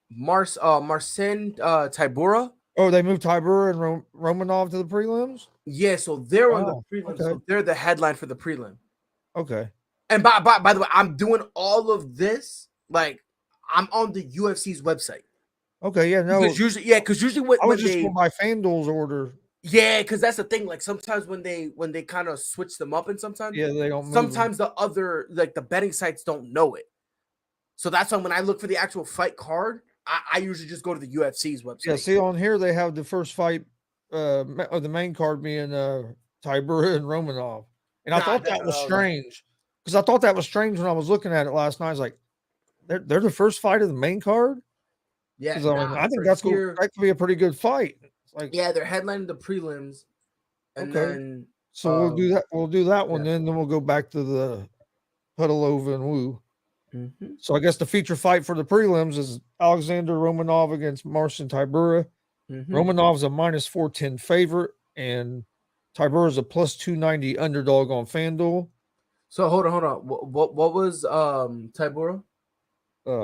Marcin Tybura. Oh, they moved Tybura and Romanov to the prelims? Yeah, so they're on the prelim. Okay. So they're the headline for the prelim. Okay. And by the way, I'm doing all of this, like, I'm on the UFC's website. Okay, yeah, no. Because usually when I was just going by FanDuel's order. Yeah, because that's the thing. Like, sometimes when they kind of switch them up, and sometimes they don't. Sometimes the other, like, the betting sites don't know it. So that's why when I look for the actual fight card, I usually just go to the UFC's website. Yeah, see on here they have the first fight of the main card being Tybura and Romanov, and I thought that was strange because I thought that was strange when I was looking at it last night. I was like, they're the first fight of the main card. Yeah, I think that could be a pretty good fight. Like, yeah, they're headlining the prelims, and then so we'll do that. We'll do that one, then we'll go back to the Pudilova and Wu. Mm-hmm. So I guess the feature fight for the prelims is Alexander Romanov against Marcin Tybura. Mm-hmm. Romanov's a minus 410 favorite, and Tybura's a plus 290 underdog on FanDuel. So hold on. What was Tybura?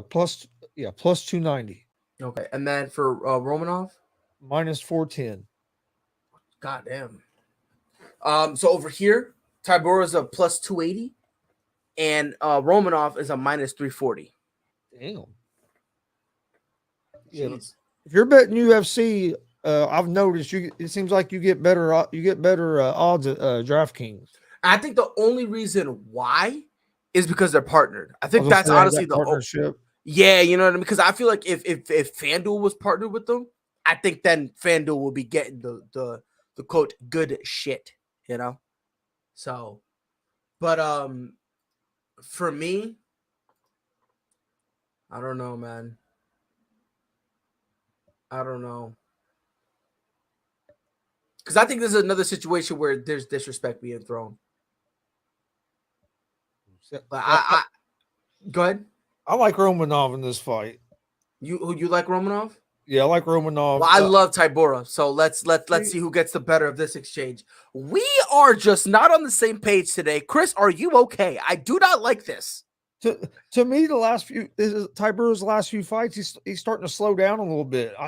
Plus 290. Okay, and then for Romanov, minus 410. God damn. So over here, Tybura is a plus 280. And Romanov is a minus 340. Damn. Yeah. If you're betting UFC, I've noticed it seems like you get better odds at DraftKings. I think the only reason why is because they're partnered. I think that's honestly the partnership. Yeah, you know what I mean? Because I feel like if FanDuel was partnered with them, I think then FanDuel will be getting the quote good shit, you know? So, but for me, I don't know, man. I don't know. Because I think this is another situation where there's disrespect being thrown. But I go ahead. I like Romanov in this fight. You like Romanov? Yeah, I like Romanov. Well, I love Tybura. So let's see who gets the better of this exchange. We are just not on the same page today. Chris, are you okay? I do not like this. To me, the last few Tybura's last few fights, he's starting to slow down a little bit. I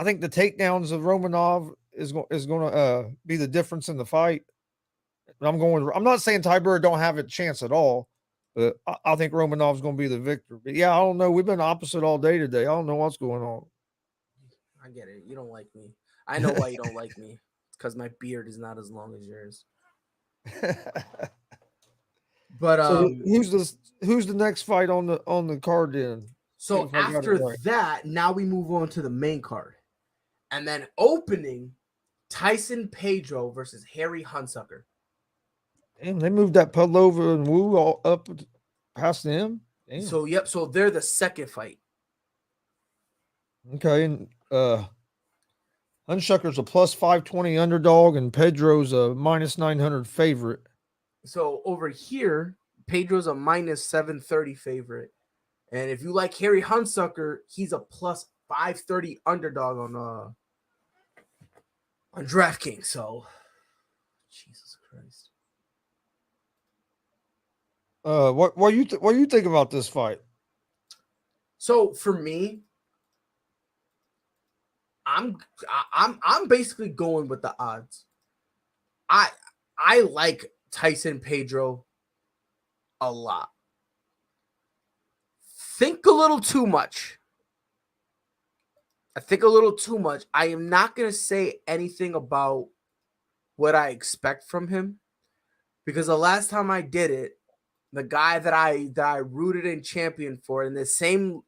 think the takedowns of Romanov is going to be the difference in the fight. I'm not saying Tybura don't have a chance at all, but I think Romanov's going to be the victor. But yeah, I don't know. We've been opposite all day today. I don't know what's going on. I get it. You don't like me. I know why you don't like me. It's because my beard is not as long as yours. But so who's the next fight on the card then? So after that, now we move on to the main card. And then opening Tyson Pedro versus Harry Hunsucker. Damn, they moved that Pavlova and Wu all up past them. Damn. So they're the second fight. Okay, and Hunsucker's a plus 520 underdog, and Pedro's a minus 900 favorite. So over here, Pedro's a minus 730 favorite. And if you like Harry Hunsucker, he's a plus 530 underdog on DraftKings. So Jesus Christ. What you think about this fight? So for me, I'm basically going with the odds. I like Tyson Pedro a lot. Think a little too much. I am not going to say anything about what I expect from him, because the last time I did it, the guy that I rooted and championed for in the same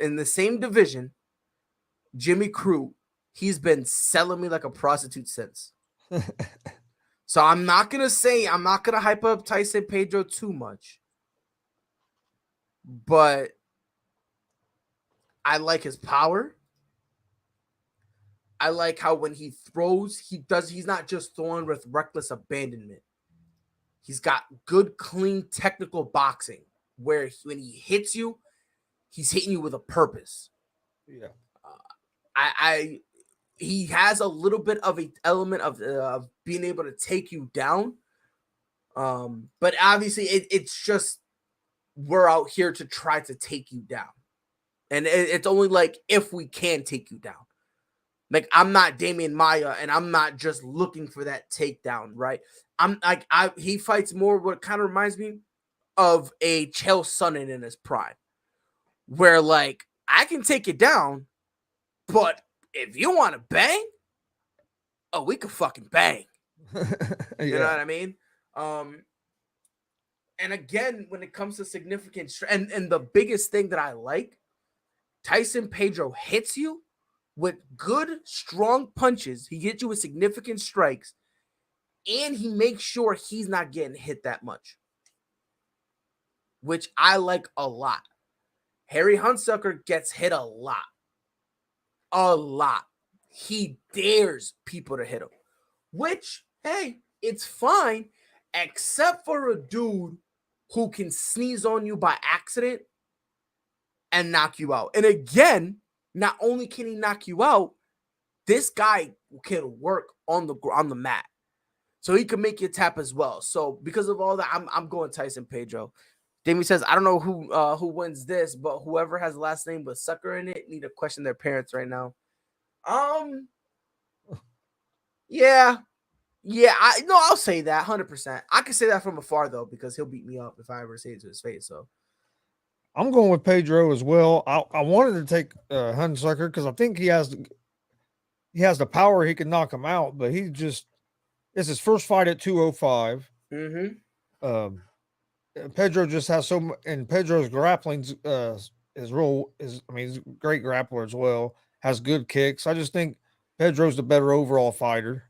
division, Jimmy Crute, he's been selling me like a prostitute since. So I'm not gonna hype up Tyson Pedro too much, but I like his power. I like how when he throws, he's not just throwing with reckless abandonment. He's got good, clean, technical boxing where when he hits you, he's hitting you with a purpose. Yeah. He has a little bit of an element of being able to take you down. But obviously it's just, we're out here to try to take you down. And it's only like if we can take you down. Like, I'm not Damian Maia, and I'm not just looking for that takedown, right? He fights more what kind of reminds me of a Chael Sonnen in his prime, where like I can take it down, but if you want to bang, oh, we could fucking bang. Yeah. You know what I mean? And again, when it comes to significant and the biggest thing that I like, Tyson Pedro hits you with good, strong punches. He hits you with significant strikes, and he makes sure he's not getting hit that much, which I like a lot. Harry Hunsucker gets hit a lot. A lot. He dares people to hit him, which, hey, it's fine, except for a dude who can sneeze on you by accident and knock you out. And again, not only can he knock you out, this guy can work on the mat, so he can make you tap as well. So because of all that, I'm going Tyson Pedro. Damien says, I don't know who wins this, but whoever has the last name with Sucker in it need to question their parents right now. Yeah, I'll say that 100%. I can say that from afar though, because he'll beat me up if I ever say it to his face. So I'm going with Pedro as well. I wanted to take Hunsucker because I think he has the power. He can knock him out, but it's his first fight at 205. Mm-hmm. Pedro just has so much, and Pedro's grappling he's a great grappler as well. Has good kicks. I just think Pedro's the better overall fighter.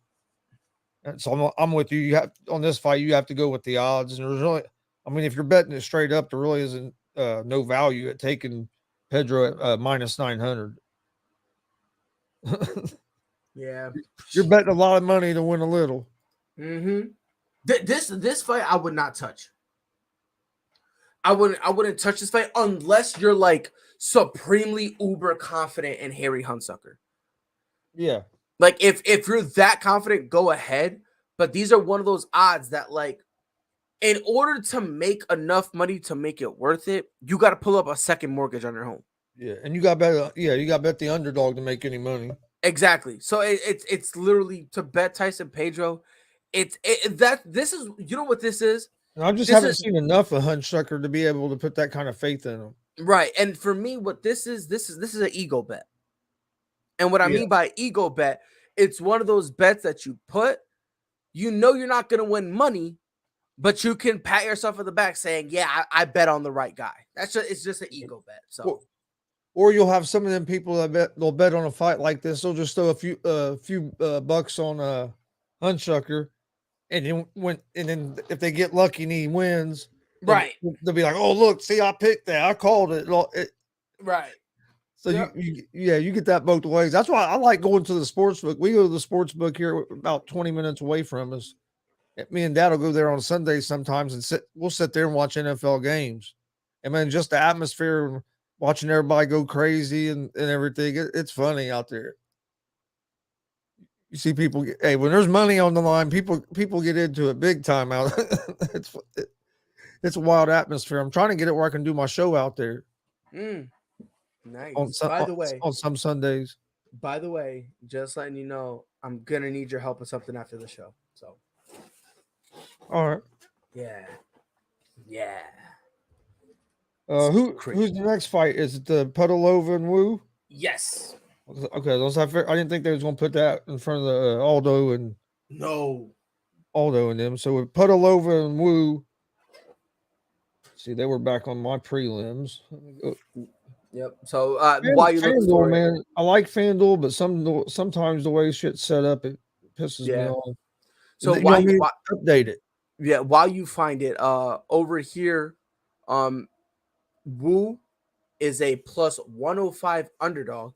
And so I'm with you. You have on this fight, you have to go with the odds. And there's really, if you're betting it straight up, there really isn't no value at taking Pedro at minus 900. Yeah. You're betting a lot of money to win a little. Mm-hmm. This fight I would not touch. I wouldn't touch this fight unless you're like supremely uber confident in Harry Hunsucker. Yeah. Like if you're that confident, go ahead. But these are one of those odds that like in order to make enough money to make it worth it, you got to pull up a second mortgage on your home. Yeah, and you got bet. Yeah, you got bet the underdog to make any money. Exactly. So it's literally to bet Tyson Pedro. This is you know what this is. And I just This haven't is seen enough of Hunsucker to be able to put that kind of faith in him. right. And for me, what this is an ego bet. And what I Yeah. mean by ego bet, it's one of those bets that you put. You know you're not going to win money, but you can pat yourself on the back saying, "Yeah, I bet on the right guy." It's just an ego bet. So. Or you'll have some of them people that they'll bet on a fight like this. They'll just throw a few bucks on Hunsucker, and then if they get lucky and he wins, Right. they'll be like, "Oh, look, see, I picked that. I called it." Right. So Yep. you get that both ways. That's why I like going to the sports book. We go to the sports book here about 20 minutes away from us. Me and Dad will go there on Sundays sometimes and we'll sit there and watch NFL games. And man, just the atmosphere, watching everybody go crazy and everything. It's funny out there. You see people when there's money on the line, people get into it big time out. It's a wild atmosphere. I'm trying to get it where I can do my show out there. Nice. By the way, on some Sundays. By the way, just letting you know, I'm gonna need your help with something after the show. So, all right. Yeah. Who's the next fight? Is it the Puddalova and Wu? Yes. Okay, I didn't think they was gonna put that in front of the Aldo and them. So with Puddalova and Wu, see, they were back on my prelims. Yep. So while you look for man, I like FanDuel, but sometimes the way shit's set up, it pisses me off. So why you update it? Yeah, while you find it, over here, Wu is a plus 105 underdog,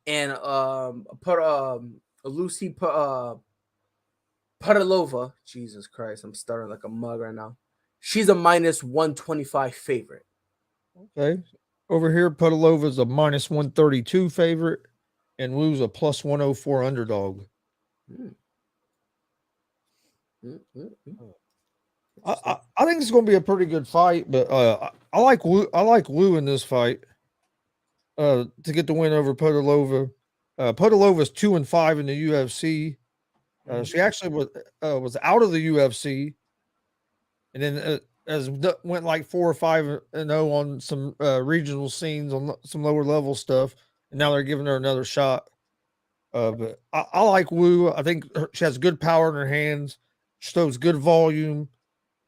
and Lucy Puddalova, Jesus Christ, I'm stuttering like a mug right now. She's a minus 125 favorite. Okay. Over here, Puddalova is a minus 132 favorite, and Wu's a plus 104 underdog. I think it's going to be a pretty good fight, but I like Wu. I like Wu in this fight to get the win over Puddalova. Puddalova is 2-5 in the UFC. She actually was out of the UFC, and then went like 4 or 5-0 on some regional scenes on some lower level stuff, and now they're giving her another shot. But I like Wu. I think she has good power in her hands. She throws good volume.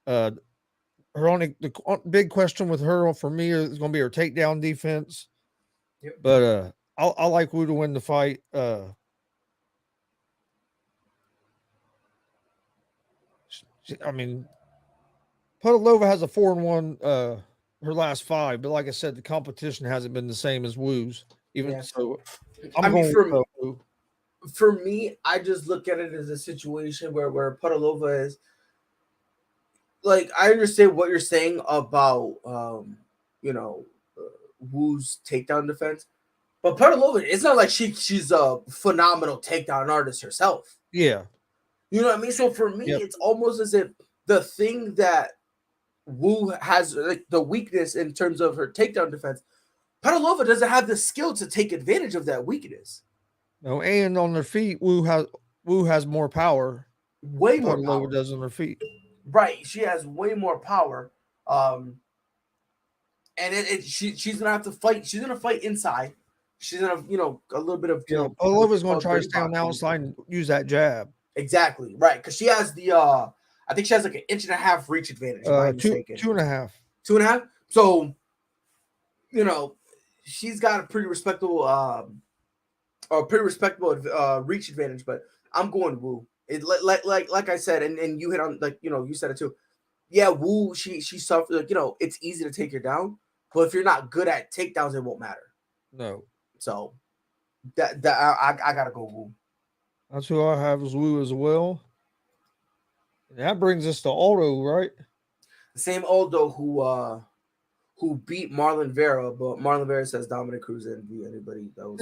The big question with her for me is going to be her takedown defense. Yep. But I like Wu to win the fight. I mean, Puddalova has a 4-1 her last 5, but like I said, the competition hasn't been the same as Wu's. So, for me, I just look at it as a situation where Puddalova is like, I understand what you're saying about Wu's takedown defense, but Puddalova, it's not like she's a phenomenal takedown artist herself. Yeah. You know what I mean? So for me, It's almost as if the thing that Wu has, like the weakness in terms of her takedown defense, Puddalova doesn't have the skill to take advantage of that weakness. No, and on their feet, Wu has more power. Way more Puddalova power. does on their feet. Right. She has way more power. And she's gonna have to fight. She's gonna fight inside. She's gonna, a little bit of Puddalova's gonna try to stay on the outside and use that jab. Exactly, right. Because she has the I think she has like an 1.5 reach advantage. 2.5. 2.5. So, she's got a pretty respectable reach advantage, but I'm going Wu. It like I said, and you hit on, like, you said it too. Yeah, Wu, she suffered, it's easy to take her down, but if you're not good at takedowns, it won't matter. No. So that I gotta go Wu. That's who I have as Wu as well. And that brings us to Aldo, right? The same Aldo who beat Marlon Vera, but Marlon Vera says Dominic Cruz didn't beat anybody. That was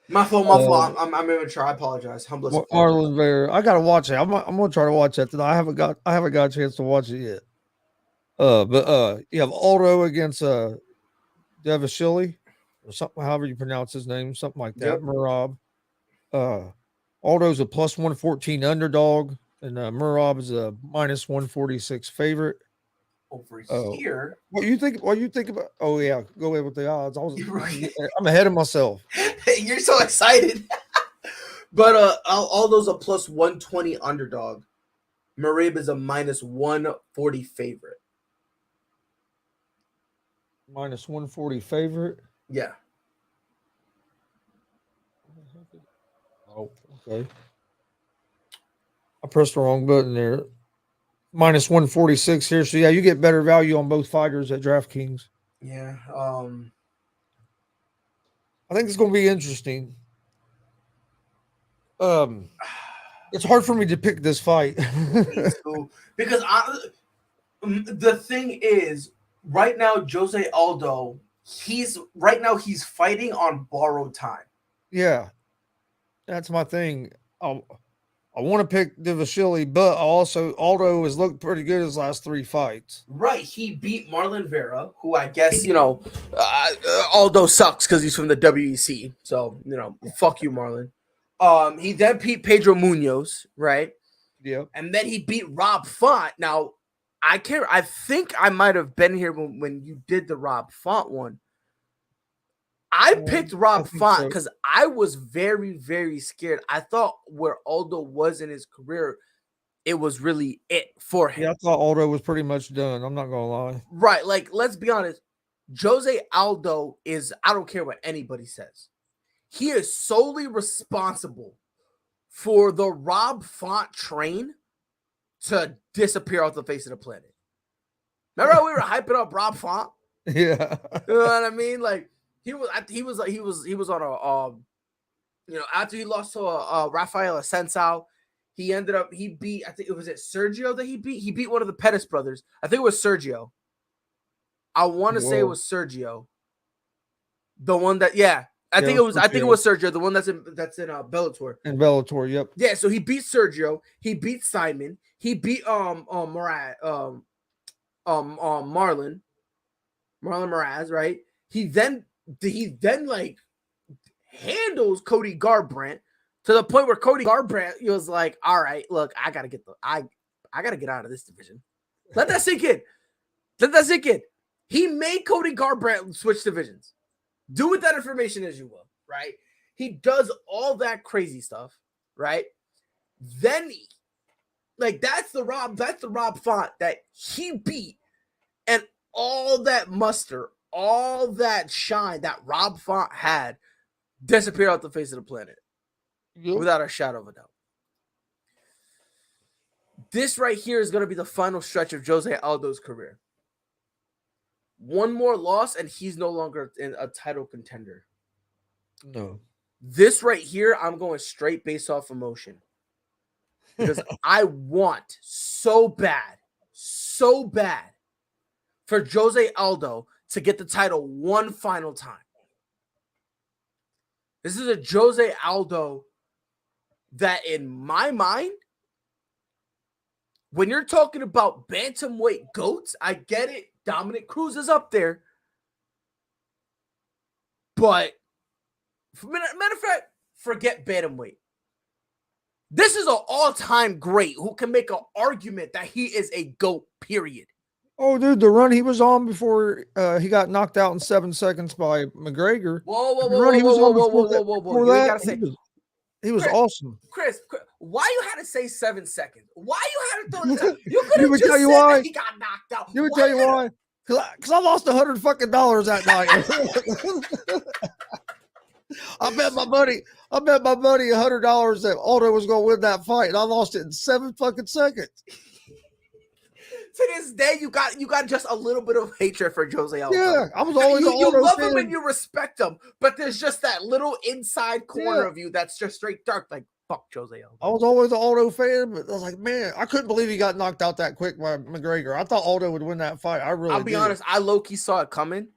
my fault. My fault. I'm immature. I apologize. Humblest apologize. Marlon Vera. I gotta watch it. I'm gonna try to watch that tonight. I haven't got a chance to watch it yet. But you have Aldo against Devashili or something, however you pronounce his name, something like that. Yep. Murab. Aldo's a plus 114 underdog, and Murab is a minus 146 favorite. Over here. What you think about? Oh yeah, go ahead with the odds. I'm ahead of myself. You're so excited. But Aldo's a plus 120 underdog. Murab is a minus 140 favorite. Minus 140 favorite. Yeah. Oh, okay. I pressed the wrong button there. Minus 146 here. So yeah, you get better value on both fighters at DraftKings. Yeah. I think it's going to be interesting. It's hard for me to pick this fight. Because the thing is, right now, Jose Aldo, he's fighting on borrowed time. Yeah. That's my thing. I want to pick Devashili, but also Aldo has looked pretty good his last 3 fights. Right. He beat Marlon Vera, who I guess, Aldo sucks because he's from the WEC. So, fuck you, Marlon. He then beat Pedro Munoz, right? Yeah. And then he beat Rob Font. Now, I think I might have been here when you did the Rob Font one. I picked Rob Font because I was very, very scared. I thought where Aldo was in his career, it was really it for him. Yeah, I thought Aldo was pretty much done. I'm not going to lie. Right. Like, let's be honest. Jose Aldo is, I don't care what anybody says. He is solely responsible for the Rob Font train to disappear off the face of the planet. Remember how we were hyping up Rob Font? Yeah. You know what I mean? Like, he was on a after he lost to Rafael Assunção, he beat, I think it was Sergio that he beat one of the Pettis brothers. I think it was Sergio. I want to say it was Sergio. The one that I think it was Sergio, the one that's in Bellator. In Bellator, yep. Yeah, so he beat Sergio, he beat Simon, he beat Marlon Moraz, right? He then like handles Cody Garbrandt to the point where Cody Garbrandt was like, all right, look, I gotta get out of this division. Let that sink in. He made Cody Garbrandt switch divisions. Do with that information as you will, right? He does all that crazy stuff, right? Then that's the Rob Font that he beat, and all that muster, all that shine that Rob Font had disappeared off the face of the planet. Yep. Without a shadow of a doubt. This right here is going to be the final stretch of Jose Aldo's career. One more loss, and he's no longer a title contender. No. This right here, I'm going straight based off emotion. Because I want so bad for Jose Aldo to get the title one final time. This is a Jose Aldo that, in my mind, when you're talking about bantamweight GOATs, I get it. Dominic Cruz is up there. But, matter of fact, forget bantamweight. This is an all-time great who can make an argument that he is a GOAT, period. Oh, dude, the run he was on before he got knocked out in 7 seconds by McGregor. Whoa. You gotta say, he was awesome. Chris, why you had to say 7 seconds? Why you had to throw this out? You could have just tell you said why. that he got knocked out. Let me tell you why. Because I lost $100 that night. I bet my buddy $100 that Aldo was going to win that fight, and I lost it in 7 fucking seconds. to this day, you got just a little bit of hatred for Jose Aldo. Yeah, I was always you love fan. him and you respect him, but there's just that little inside corner of you that's just straight dark, like fuck Jose Aldo. I was always an Aldo fan, but I was like, man, I couldn't believe he got knocked out that quick by McGregor. I thought Aldo would win that fight. I'll be honest, I low-key saw it coming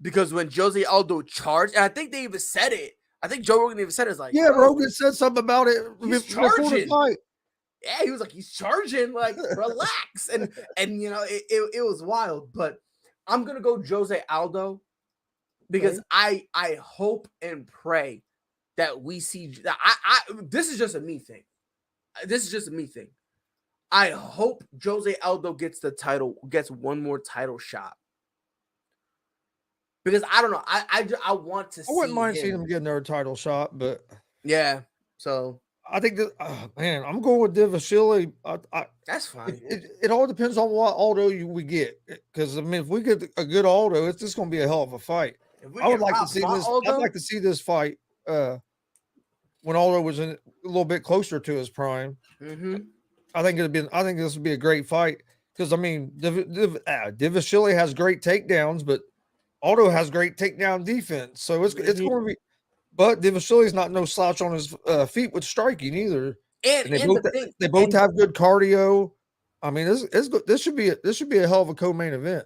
because when Jose Aldo charged, and I think they even said it. I think Joe Rogan even said it. Like, Rogan said something about it before the fight. Yeah, he was like, he's charging, like, relax. And you know, it was wild. But I'm gonna go Jose Aldo because I hope and pray that we see that this is just a me thing. This is just a me thing. I hope Jose Aldo gets one more title shot. Because I don't know. I want to see. I wouldn't mind seeing him get another title shot, but yeah. So I think that man, I'm going with Divashili. That's fine. It all depends on what Aldo we get. Because I mean, if we get a good Aldo, it's just going to be a hell of a fight. I would like to see this. I'd like to see this fight when Aldo was a little bit closer to his prime. Mm-hmm. I think this would be a great fight because I mean, Divashili has great takedowns, but Aldo has great takedown defense, so it's going to be. But Divashili is not no slouch on his feet with striking either. And they both have good cardio. I mean, this should be a hell of a co-main event.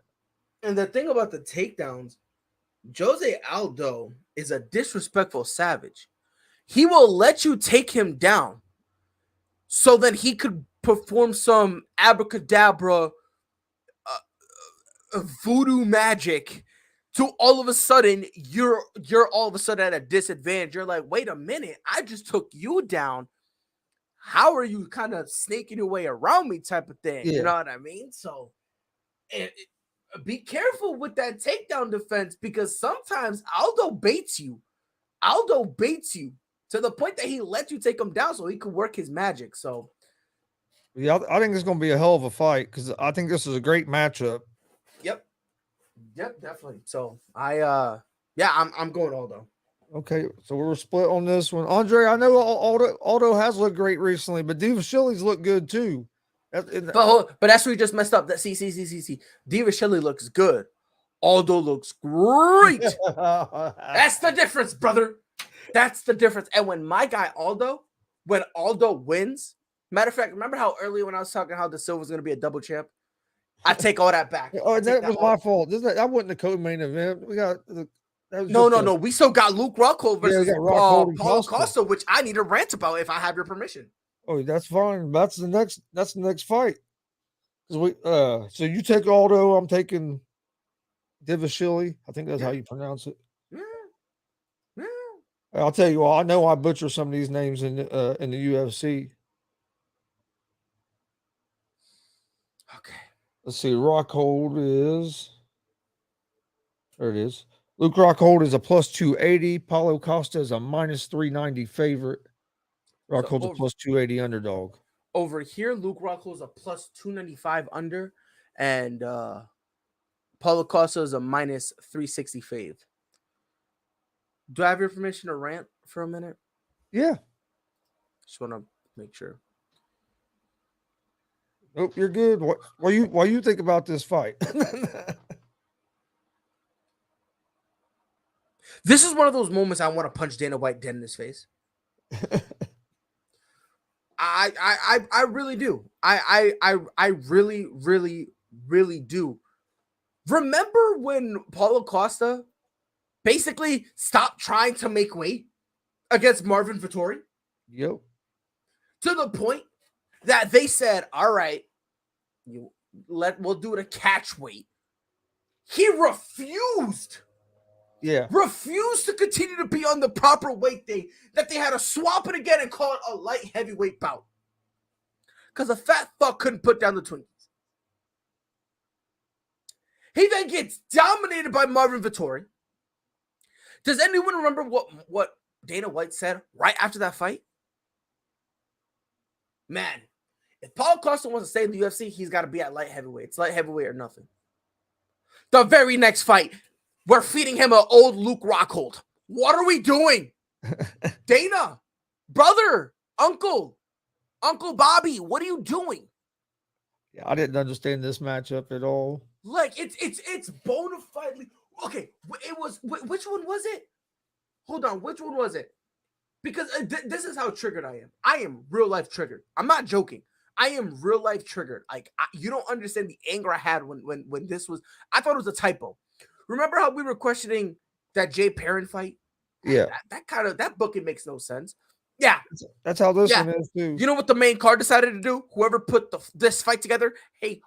And the thing about the takedowns, Jose Aldo is a disrespectful savage. He will let you take him down, so that he could perform some abracadabra, voodoo magic. To all of a sudden, you're all of a sudden at a disadvantage. You're like, wait a minute, I just took you down. How are you kind of snaking your way around me type of thing? Yeah. You know what I mean? So be careful with that takedown defense because sometimes Aldo baits you. Aldo baits you to the point that he let you take him down so he could work his magic. So yeah, I think it's going to be a hell of a fight because I think this is a great matchup. Yep, definitely. So I'm going Aldo. Okay, so we're split on this one. Andre, I know Aldo has looked great recently, but Divashili's looked good too. But that's where you just messed up. That see. Divashili looks good. Aldo looks great. That's the difference, brother. That's the difference. And when my guy Aldo wins, matter of fact, remember how earlier when I was talking how the Silva was going to be a double champ? I take all that back. Oh, that was my fault. That wasn't the co-main event. We got no. We still got Luke Rockhold versus Paulo Costa, which I need to rant about if I have your permission. Oh, that's fine. That's the next fight. So you take Aldo, I'm taking Divashili. I think that's how you pronounce it. Yeah. I'll tell you what, I know I butcher some of these names in the UFC. Okay. Let's see. Rockhold is. There it is. Luke Rockhold is a plus 280. Paulo Costa is a minus 390 favorite. Rockhold's a plus 280 underdog. Over here, Luke Rockhold is a plus 295 under, and Paulo Costa is a minus 360 fave. Do I have your permission to rant for a minute? Yeah. Just want to make sure. Nope, you're good. What you think about this fight? This is one of those moments I want to punch Dana White dead in his face. I really do. I really, really, really do. Remember when Paulo Costa basically stopped trying to make weight against Marvin Vettori? Yep. To the point that they said, all right, we'll do it a catch weight. He refused. Yeah. Refused to continue to be on the proper weight day, that they had to swap it again and call it a light heavyweight bout. Because the fat fuck couldn't put down the Twinkies. He then gets dominated by Marvin Vettori. Does anyone remember what Dana White said right after that fight? Man, if Paulo Costa wants to stay in the UFC, he's got to be at light heavyweight. It's light heavyweight or nothing. The very next fight, we're feeding him an old Luke Rockhold. What are we doing? Dana, brother, Uncle Bobby, what are you doing? I didn't understand this matchup at all. Like it's bona fidely okay. It was which one was it? Hold on, which one was it? Because this is how triggered I am. I am real life triggered. I'm not joking. I am real life triggered. Like you don't understand the anger I had when this was. I thought it was a typo. Remember how we were questioning that Jay Perrin fight? Yeah, that booking makes no sense. Yeah, that's how this yeah. one is too. You know what the main card decided to do? Whoever put this fight together, hey,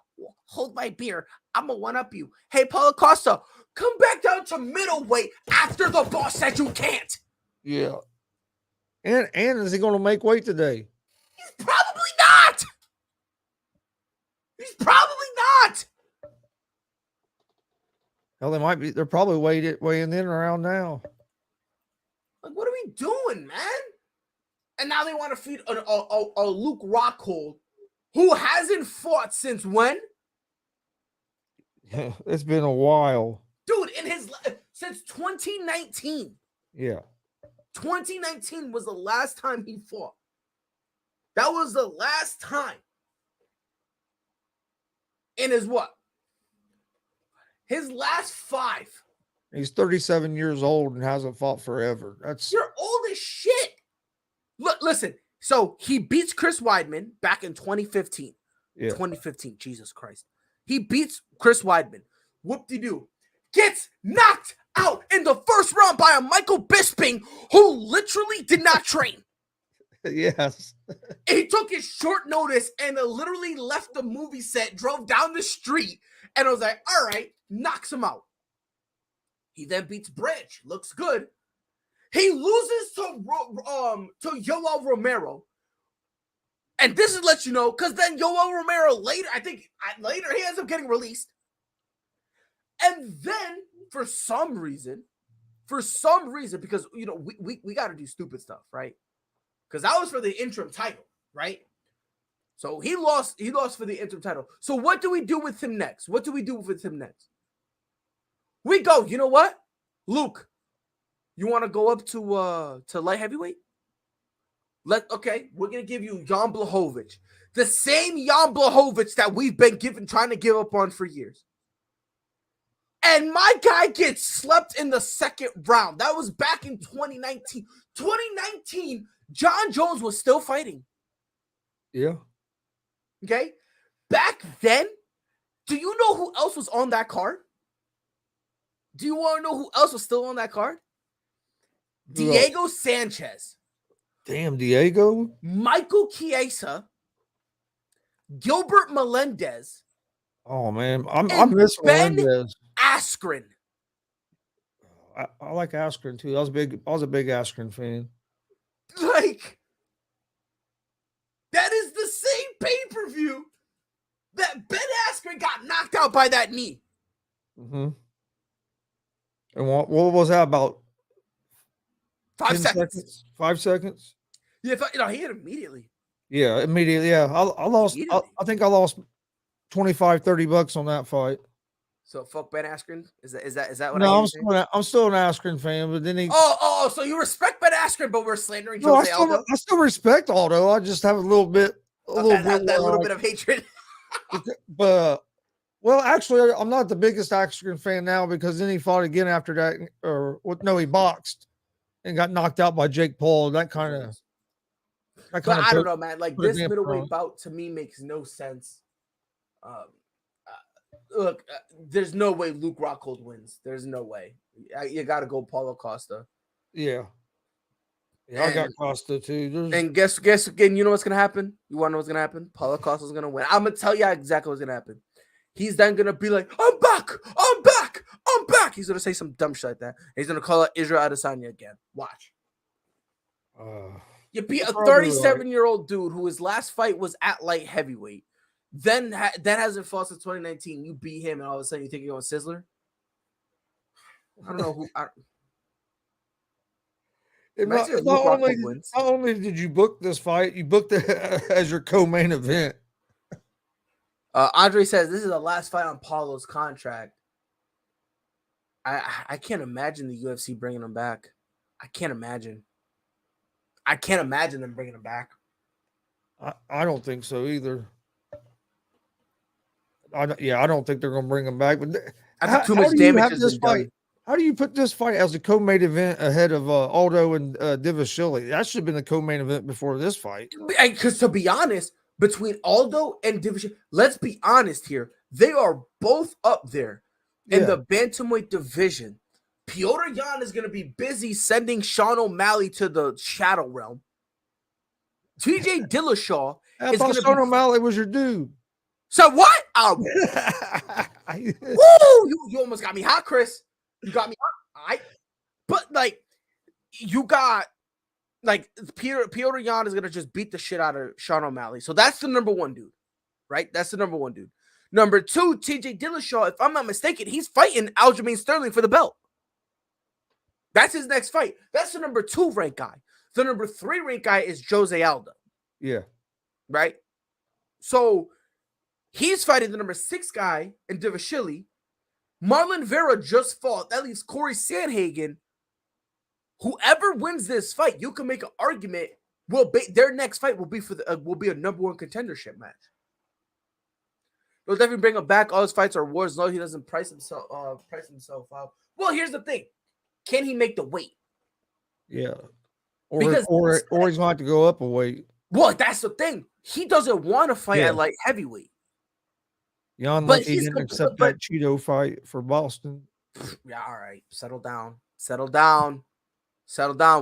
hold my beer. I'm gonna one up you. Hey, Paulo Costa, come back down to middleweight after the boss said you can't. Yeah. And is he going to make weight today? He's probably not. He's probably not. Hell, they might be. They're probably weighing in around now. Like, what are we doing, man? And now they want to feed a Luke Rockhold who hasn't fought since when? It's been a while. Dude, since 2019. Yeah. 2019 was the last time he fought. That was the last time. In his what? His last 5. He's 37 years old and hasn't fought forever. You're old as shit. Look, listen. So he beats Chris Weidman back in 2015. Yeah. 2015, Jesus Christ. He beats Chris Weidman. Whoop-de-doo. Gets knocked out in the first round by a Michael Bisping who literally did not train. Yes. He took his short notice and literally left the movie set, drove down the street, and I was like, all right, knocks him out. He then beats Branch. Looks good. He loses to Yoel Romero. And this is let you know, because then Yoel Romero later he ends up getting released. And then for some reason, because we got to do stupid stuff, right? Because that was for the interim title, right? So he lost for the interim title. So what do we do with him next? We go, you know what? Luke, you want to go up to light heavyweight? We're gonna give you Jan Blachowicz. The same Jan Blachowicz that we've been trying to give up on for years. And my guy gets slept in the second round. That was back in 2019. 2019, John Jones was still fighting. Yeah. Okay? Back then, do you know who else was on that card? Do you want to know who else was still on that card? Diego Sanchez. Damn, Diego. Michael Chiesa. Gilbert Melendez. Oh, man. I'm missing Melendez. Askren. I like Askren, too. I was a big Askren fan. Like, that is the same pay-per-view that Ben Askren got knocked out by that knee. Mm-hmm. And what was that about? 5 seconds. 5 seconds? Yeah, he hit immediately. Yeah, immediately. Yeah, I lost. I think I lost $25-$30 on that fight. So fuck Ben Askren. Is that what? No, I'm still an Askren fan, but then he. So you respect Ben Askren, but we're slandering No, Jose Aldo. I still respect Aldo. I just have a little bit of hatred. But well, actually, I'm not the biggest Askren fan now because then he fought again after that, he boxed and got knocked out by Jake Paul. That kind of. But I don't know, man. Like this middleweight bout to me makes no sense. Look, there's no way Luke Rockhold wins. There's no way. You got to go Paulo Costa. Yeah. Yeah, I got Costa too. And guess again, you know what's going to happen? You want to know what's going to happen? Paulo Costa's going to win. I'm going to tell you exactly what's going to happen. He's then going to be like, I'm back. He's going to say some dumb shit like that. He's going to call out Israel Adesanya again. Watch. You beat a 37-year-old dude who his last fight was at light heavyweight. Then that hasn't fought since 2019. You beat him, and all of a sudden you think you're going Sizzler? I don't know who. Not only did you book this fight, you booked it as your co-main event. Andre says this is the last fight on Paulo's contract. I can't imagine the UFC bringing him back. I can't imagine them bringing him back. I don't think so either. I don't think they're going to bring him back. But I think too much damage has been fight? done. How do you put this fight as a co-main event ahead of Aldo and Divashili? That should have been the co-main event before this fight. Because to be honest, between Aldo and Divashili, let's be honest here, they are both up there in the bantamweight division. Piotr Jan is going to be busy sending Sean O'Malley to the Shadow Realm. TJ Dillashaw I thought Sean O'Malley was your dude. So what? Woo! You almost got me hot, Chris. You got me hot. But like, you got like Piotr Jan is gonna just beat the shit out of Sean O'Malley. So that's the number one dude, right? That's the number one dude. Number two, TJ Dillashaw, if I'm not mistaken, he's fighting Aljamain Sterling for the belt. That's his next fight. That's the number 2 ranked guy. The number 3 ranked guy is Jose Aldo. Yeah. Right? So he's fighting the number 6 guy in Divashili. Marlon Vera just fought. That leaves Corey Sandhagen. Whoever wins this fight, you can make an argument. Their next fight will be a number 1 contendership match. They'll definitely bring him back. All his fights are wars. No, he doesn't price himself out. Well, here's the thing. Can he make the weight? Yeah. Or he's going to have to go up a weight. Well, that's the thing. He doesn't want to fight at light heavyweight. Jan, but he didn't accept that Cheeto fight for Boston. Yeah, all right. Settle down.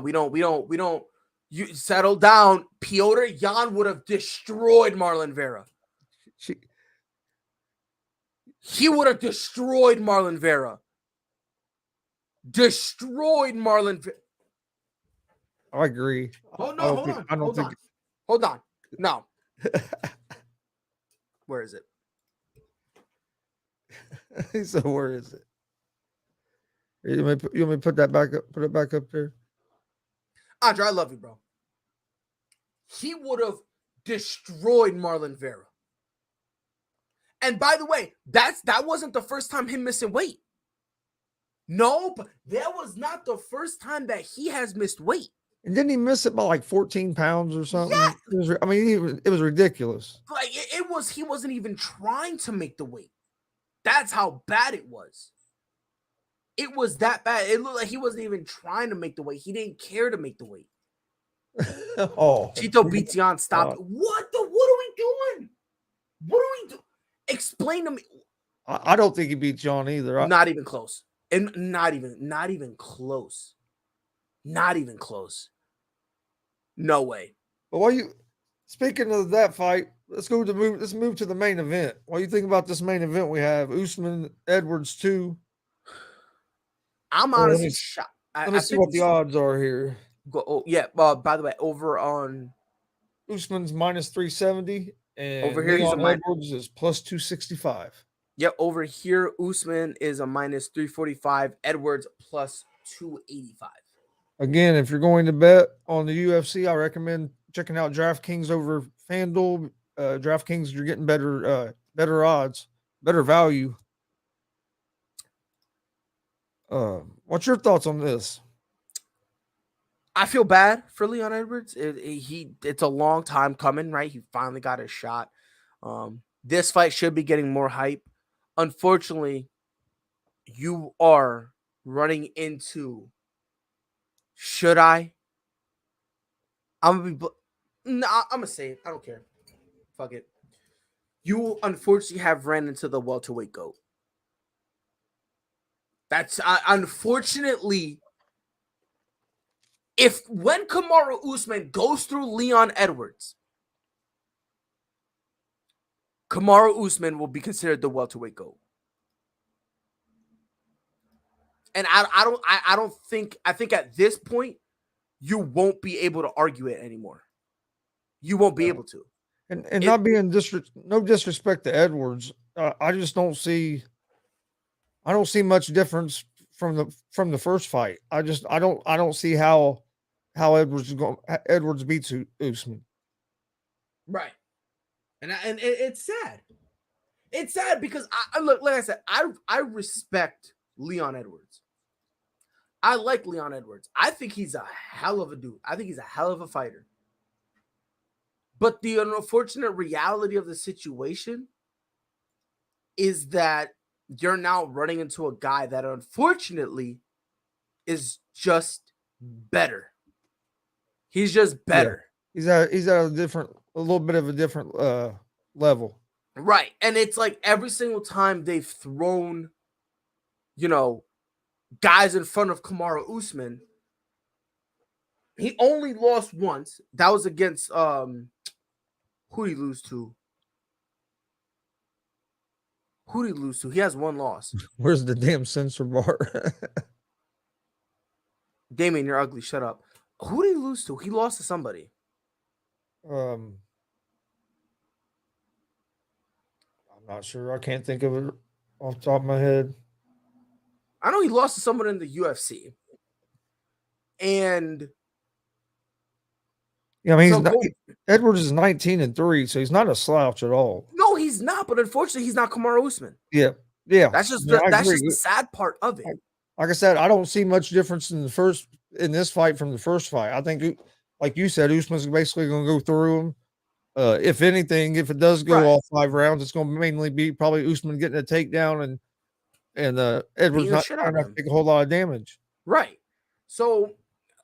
We don't. You settle down. Piotr Jan would have destroyed Marlon Vera. He would have destroyed Marlon Vera. I agree. Hold on. No. Where is it? He said, "Where is it?" You want me to put that back up? Put it back up there. Andre, I love you, bro. He would have destroyed Marlon Vera. And by the way, that wasn't the first time him missing weight. No, but that was not the first time that he has missed weight. And didn't he miss it by like 14 pounds or something? Yes. It was ridiculous. Like he wasn't even trying to make the weight. That's how bad it was. It was that bad. It looked like he wasn't even trying to make the weight. He didn't care to make the weight. Chito Bitian stopped. What are we doing? What are we doing? Explain to me. I don't think he beat John either. Not even close. And not even close. Not even close. No way. But speaking of that fight, let's move to the main event. What do you think about this main event? We have Usman Edwards 2. I'm honestly shocked. Let me see what the odds are here. By the way, over on Usman's minus 370, and over here Edwards is plus 265. Yep, over here Usman is a minus 345, Edwards plus 285. Again, if you're going to bet on the UFC, I recommend checking out DraftKings over FanDuel. DraftKings, you're getting better odds, better value. What's your thoughts on this? I feel bad for Leon Edwards. It's a long time coming, right? He finally got his shot. This fight should be getting more hype. Unfortunately, you are running into. Should I? I'm gonna say it. I don't care. Fuck it. You unfortunately have ran into the welterweight GOAT. That's unfortunately. When Kamaru Usman goes through Leon Edwards, Kamaru Usman will be considered the welterweight GOAT. And I think at this point, you won't be able to argue it anymore. You won't be able to. And not being no disrespect to Edwards, I just don't see much difference from the first fight. I don't see how Edwards beats Usman. Right. And it's sad. It's sad because I look, like I said, I respect Leon Edwards. I like Leon Edwards. I think he's a hell of a dude. I think he's a hell of a fighter. But the unfortunate reality of the situation is that you're now running into a guy that unfortunately is just better. He's just better. Yeah. He's at a little bit of a different level. Right. And it's like every single time they've thrown, guys in front of Kamaru Usman, he only lost once. That was against who did he lose to? Who did he lose to? He has one loss. Where's the damn censor bar? Damien, you're ugly. Shut up. Who did he lose to? He lost to somebody. I'm not sure. I can't think of it off the top of my head. I know he lost to someone in the UFC. And yeah, I mean, Edwards is 19-3, so he's not a slouch at all. No, he's not. But unfortunately, he's not Kamaru Usman. Yeah. That's just the sad part of it. Like I said, I don't see much difference in this fight from the first fight. I think, like you said, Usman's basically going to go through him. If anything, if it does go all 5 rounds, it's going to mainly be probably Usman getting a takedown and Edwards not trying to take a whole lot of damage. Right. So,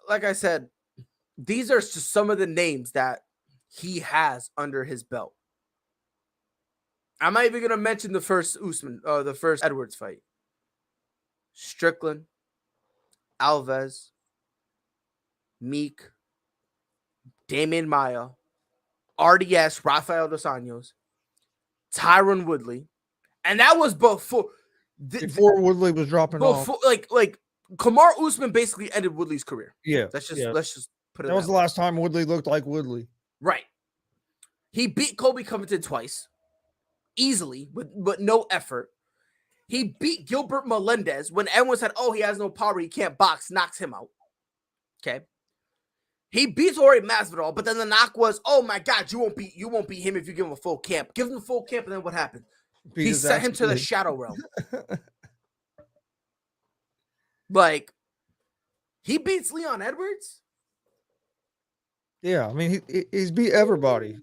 like I said, these are just some of the names that he has under his belt. I'm not even going to mention the first Edwards fight. Strickland, Alves, Meek, Damian Maia, RDS, Rafael Dos Anjos, Tyron Woodley, and that was before Woodley was dropping off. Like Kamaru Usman basically ended Woodley's career. Yeah, let's just put it. That was the last time Woodley looked like Woodley. Right. He beat Colby Covington twice, easily, with no effort. He beat Gilbert Melendez when everyone said, "Oh, he has no power, he can't box," knocks him out. Okay. He beats Jorge Masvidal, but then the knock was, "Oh my God, you won't beat him if you give him a full camp." Give him a full camp, and then what happened? He sent him to the shadow realm. Like, he beats Leon Edwards. Yeah, I mean he's beat everybody.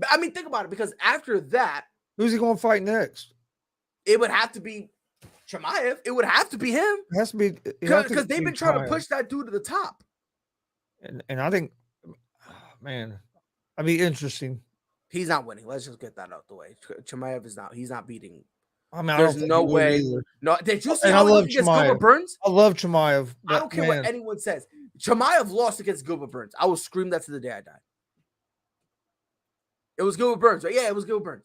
I mean, think about it, because after that, who's he going to fight next? It would have to be Chimaev. It would have to be him. It has to be because they've been trying to push that dude to the top. And I think, man, that'd be interesting. He's not winning. Let's just get that out the way. Chimaev is not. He's not beating. I mean, there's no way. No, did you see how he against Gilbert Burns? I love Chimaev. I don't care what anyone says. Chimaev lost against Gilbert Burns. I will scream that to the day I die. It was Gilbert Burns, right? Yeah, it was Gilbert Burns.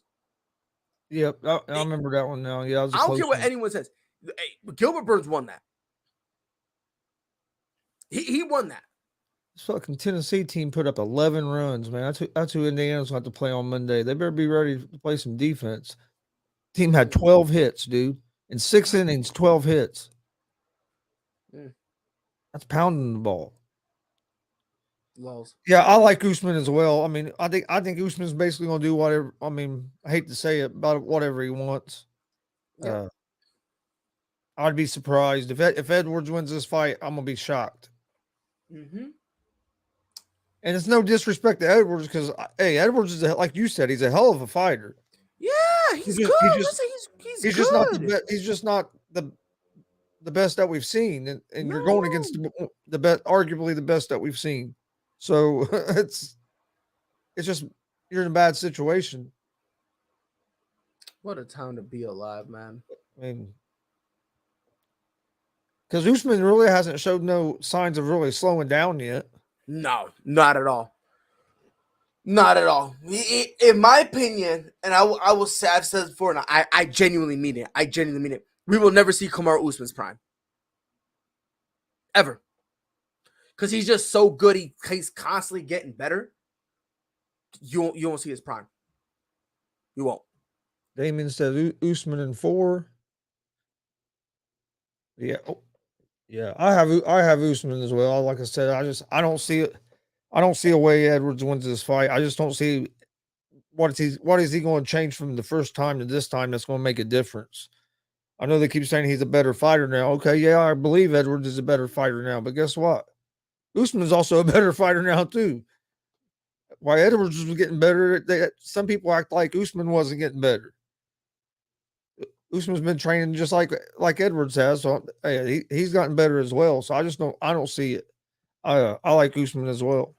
Yep, I remember that one now. Yeah, I don't care what anyone says. Hey, Gilbert Burns won that. He won that. This fucking Tennessee team put up 11 runs, man. That's who Indiana's going to have to play on Monday. They better be ready to play some defense. Team had 12 hits, dude. In 6 innings, 12 hits. That's pounding the ball. Lows. Yeah, I like Usman as well. I mean, I think Usman's basically going to do whatever. I mean, I hate to say it, about whatever he wants. Yeah. I'd be surprised if Edwards wins this fight. I'm gonna be shocked. Mm-hmm. And it's no disrespect to Edwards, because hey, Edwards is like you said, he's a hell of a fighter. Yeah, he's good. He's just not he's just not the best that we've seen, and you're going against the best, arguably the best that we've seen. So it's just you're in a bad situation. What a time to be alive, man. I mean, because Usman really hasn't showed no signs of really slowing down yet. No, not at all. Not at all. In my opinion, and I will say, I've said this before, and I genuinely mean it. I genuinely mean it. We will never see Kamaru Usman's prime. Ever. Because he's just so good. He's constantly getting better. You won't see his prime. You won't. Damien says Usman in 4. Yeah. Oh, yeah. I have Usman as well. Like I said, I don't see it. I don't see a way Edwards wins this fight. I just don't see what is he going to change from the first time to this time that's going to make a difference. I know they keep saying he's a better fighter now. Okay, yeah, I believe Edwards is a better fighter now, but guess what? Usman is also a better fighter now too. Why Edwards was getting better, some people act like Usman wasn't getting better. Usman's been training just like Edwards has. So he's gotten better as well. So I don't see it. I like Usman as well.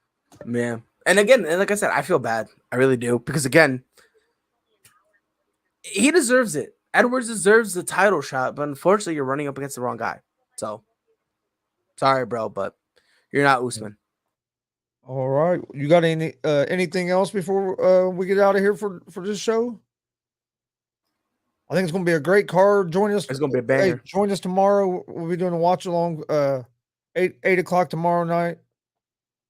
Yeah. And again, and like I said, I feel bad. I really do. Because again, he deserves it. Edwards deserves the title shot, but unfortunately, you're running up against the wrong guy. So, sorry, bro, but you're not Usman. All right, you got anything else before we get out of here for this show? I think it's going to be a great card. Join us. It's going to be a banger. Hey, join us tomorrow. We'll be doing a watch along 8 o'clock tomorrow night.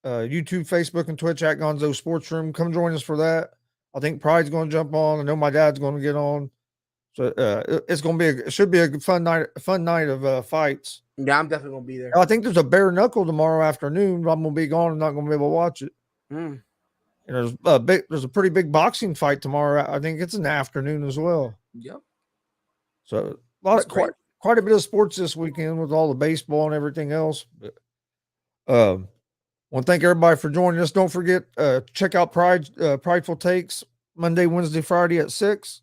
YouTube, Facebook, and Twitch at Gonzo Sports Room. Come join us for that. I think Pride's going to jump on. I know my dad's going to get on. So it's going to be it should be a fun night of fights. Yeah, I'm definitely going to be there. I think there's a bare knuckle tomorrow afternoon, but I'm going to be gone. I'm not going to be able to watch it. Mm. And there's a pretty big boxing fight tomorrow. I think it's in the afternoon as well. Yep. So quite a bit of sports this weekend with all the baseball and everything else. But want to thank everybody for joining us. Don't forget, check out Prideful Takes Monday, Wednesday, Friday at 6.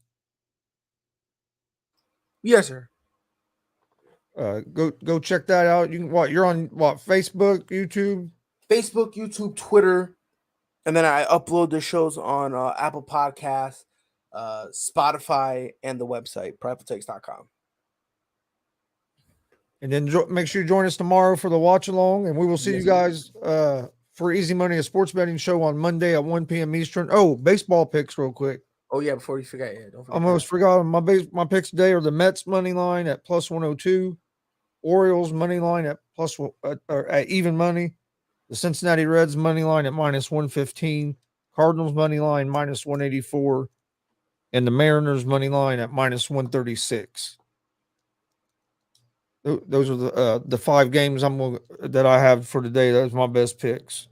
Yes, sir. Go check that out. You can you're on Facebook, YouTube, Twitter, and then I upload the shows on Apple Podcasts, Spotify, and the website pridefultakes.com. And then make sure you join us tomorrow for the watch along, and we will see you guys for Easy Money, a sports betting show on Monday at 1 p.m. Eastern. Oh, baseball picks real quick. Oh yeah, before you forget, don't forget. Almost forgot my picks today are the Mets money line at plus 102, Orioles money line at or at even money, the Cincinnati Reds money line at minus 115, Cardinals money line minus 184, and the Mariners money line at minus 136. Those are the 5 games that I have for today. Those are my best picks.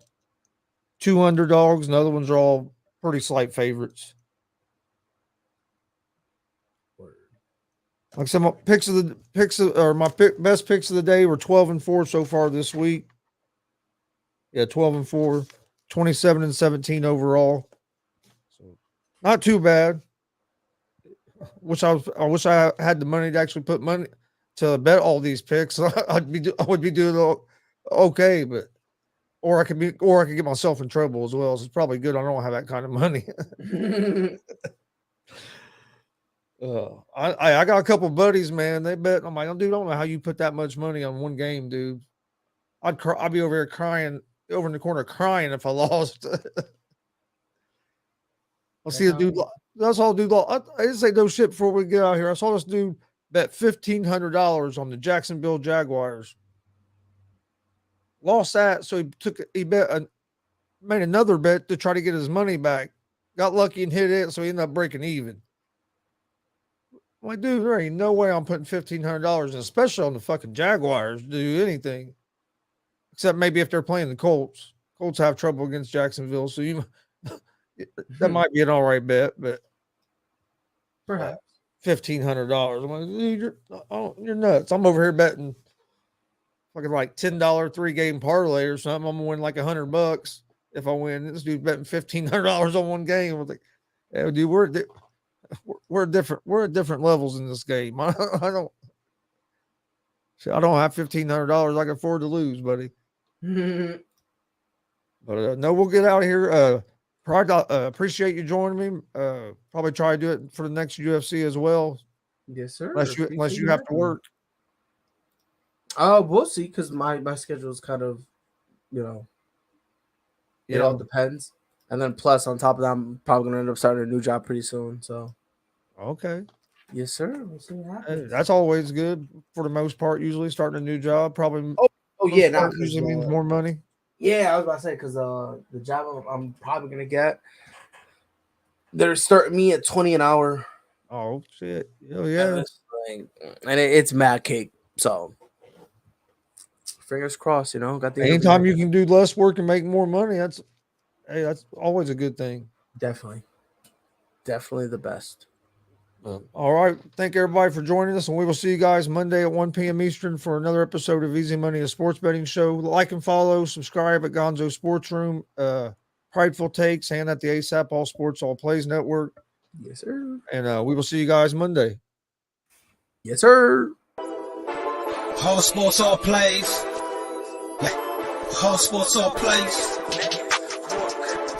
2 underdogs, and the other ones are all pretty slight favorites. Like some best picks of the day were 12-4 so far this week. Yeah, 12-4, 27-17 overall. So not too bad. I wish I had the money to actually put money to bet all these picks. I would be doing okay, but or I could get myself in trouble as well. So it's probably good I don't have that kind of money. I got a couple buddies, man. They bet. I'm like, dude, I don't know how you put that much money on one game, dude. I'd be over here crying, over in the corner crying if I lost. I'll see a dude. That's all, dude. I didn't say no shit before we get out here. I saw this dude bet $1,500 on the Jacksonville Jaguars. Lost that, so he made another bet to try to get his money back. Got lucky and hit it, so he ended up breaking even. I'm like, dude, there ain't no way I'm putting $1,500, especially on the fucking Jaguars, to do anything. Except maybe if they're playing the Colts. Colts have trouble against Jacksonville, so that might be an all right bet, but perhaps $1,500. I'm like, dude, you're nuts. I'm over here betting fucking like $10 3-game parlay or something. I'm gonna win like $100 if I win. This dude's betting $1,500 on one game. I was like, yeah, dude, we're at different levels in this game. I don't have $1,500 I can afford to lose, buddy. But no, we'll get out of here. Appreciate you joining me. Probably try to do it for the next UFC as well. Yes, sir. Unless you have to work. We'll see, because my schedule is kind of, it all depends. And then plus on top of that, I'm probably gonna end up starting a new job pretty soon. So okay. Yes, sir. We'll see what happens. That's always good for the most part. Usually starting a new job probably. Usually means more money. Yeah, I was about to say, because the job I'm probably gonna get, they're starting me at $20 an hour. Oh shit! Oh yeah. And it's mad cake. So fingers crossed. Got the anytime you can do less work and make more money. That's always a good thing. Definitely the best. All right. Thank everybody for joining us, and we will see you guys Monday at 1 p.m. Eastern for another episode of Easy Money, a sports betting show. Like and follow, subscribe at Gonzo Sports Room, Prideful Takes, and at the ASAP All Sports All Plays Network. Yes, sir. And we will see you guys Monday. Yes, sir. All sports, all plays. Yeah. All sports, all plays.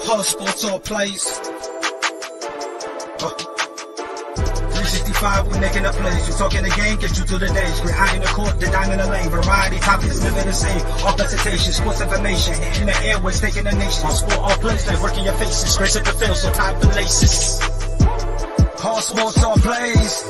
All sports, all plays. 365, we making a plays. You talking the game, get you through the days. We're high in the court, the dime in the lane. Variety, topics, living the same. All presentation, sports information. Hitting the airways, taking the nation. All sport, all plays, they working your faces. Grace at the field, so tie the laces. All sports, all plays.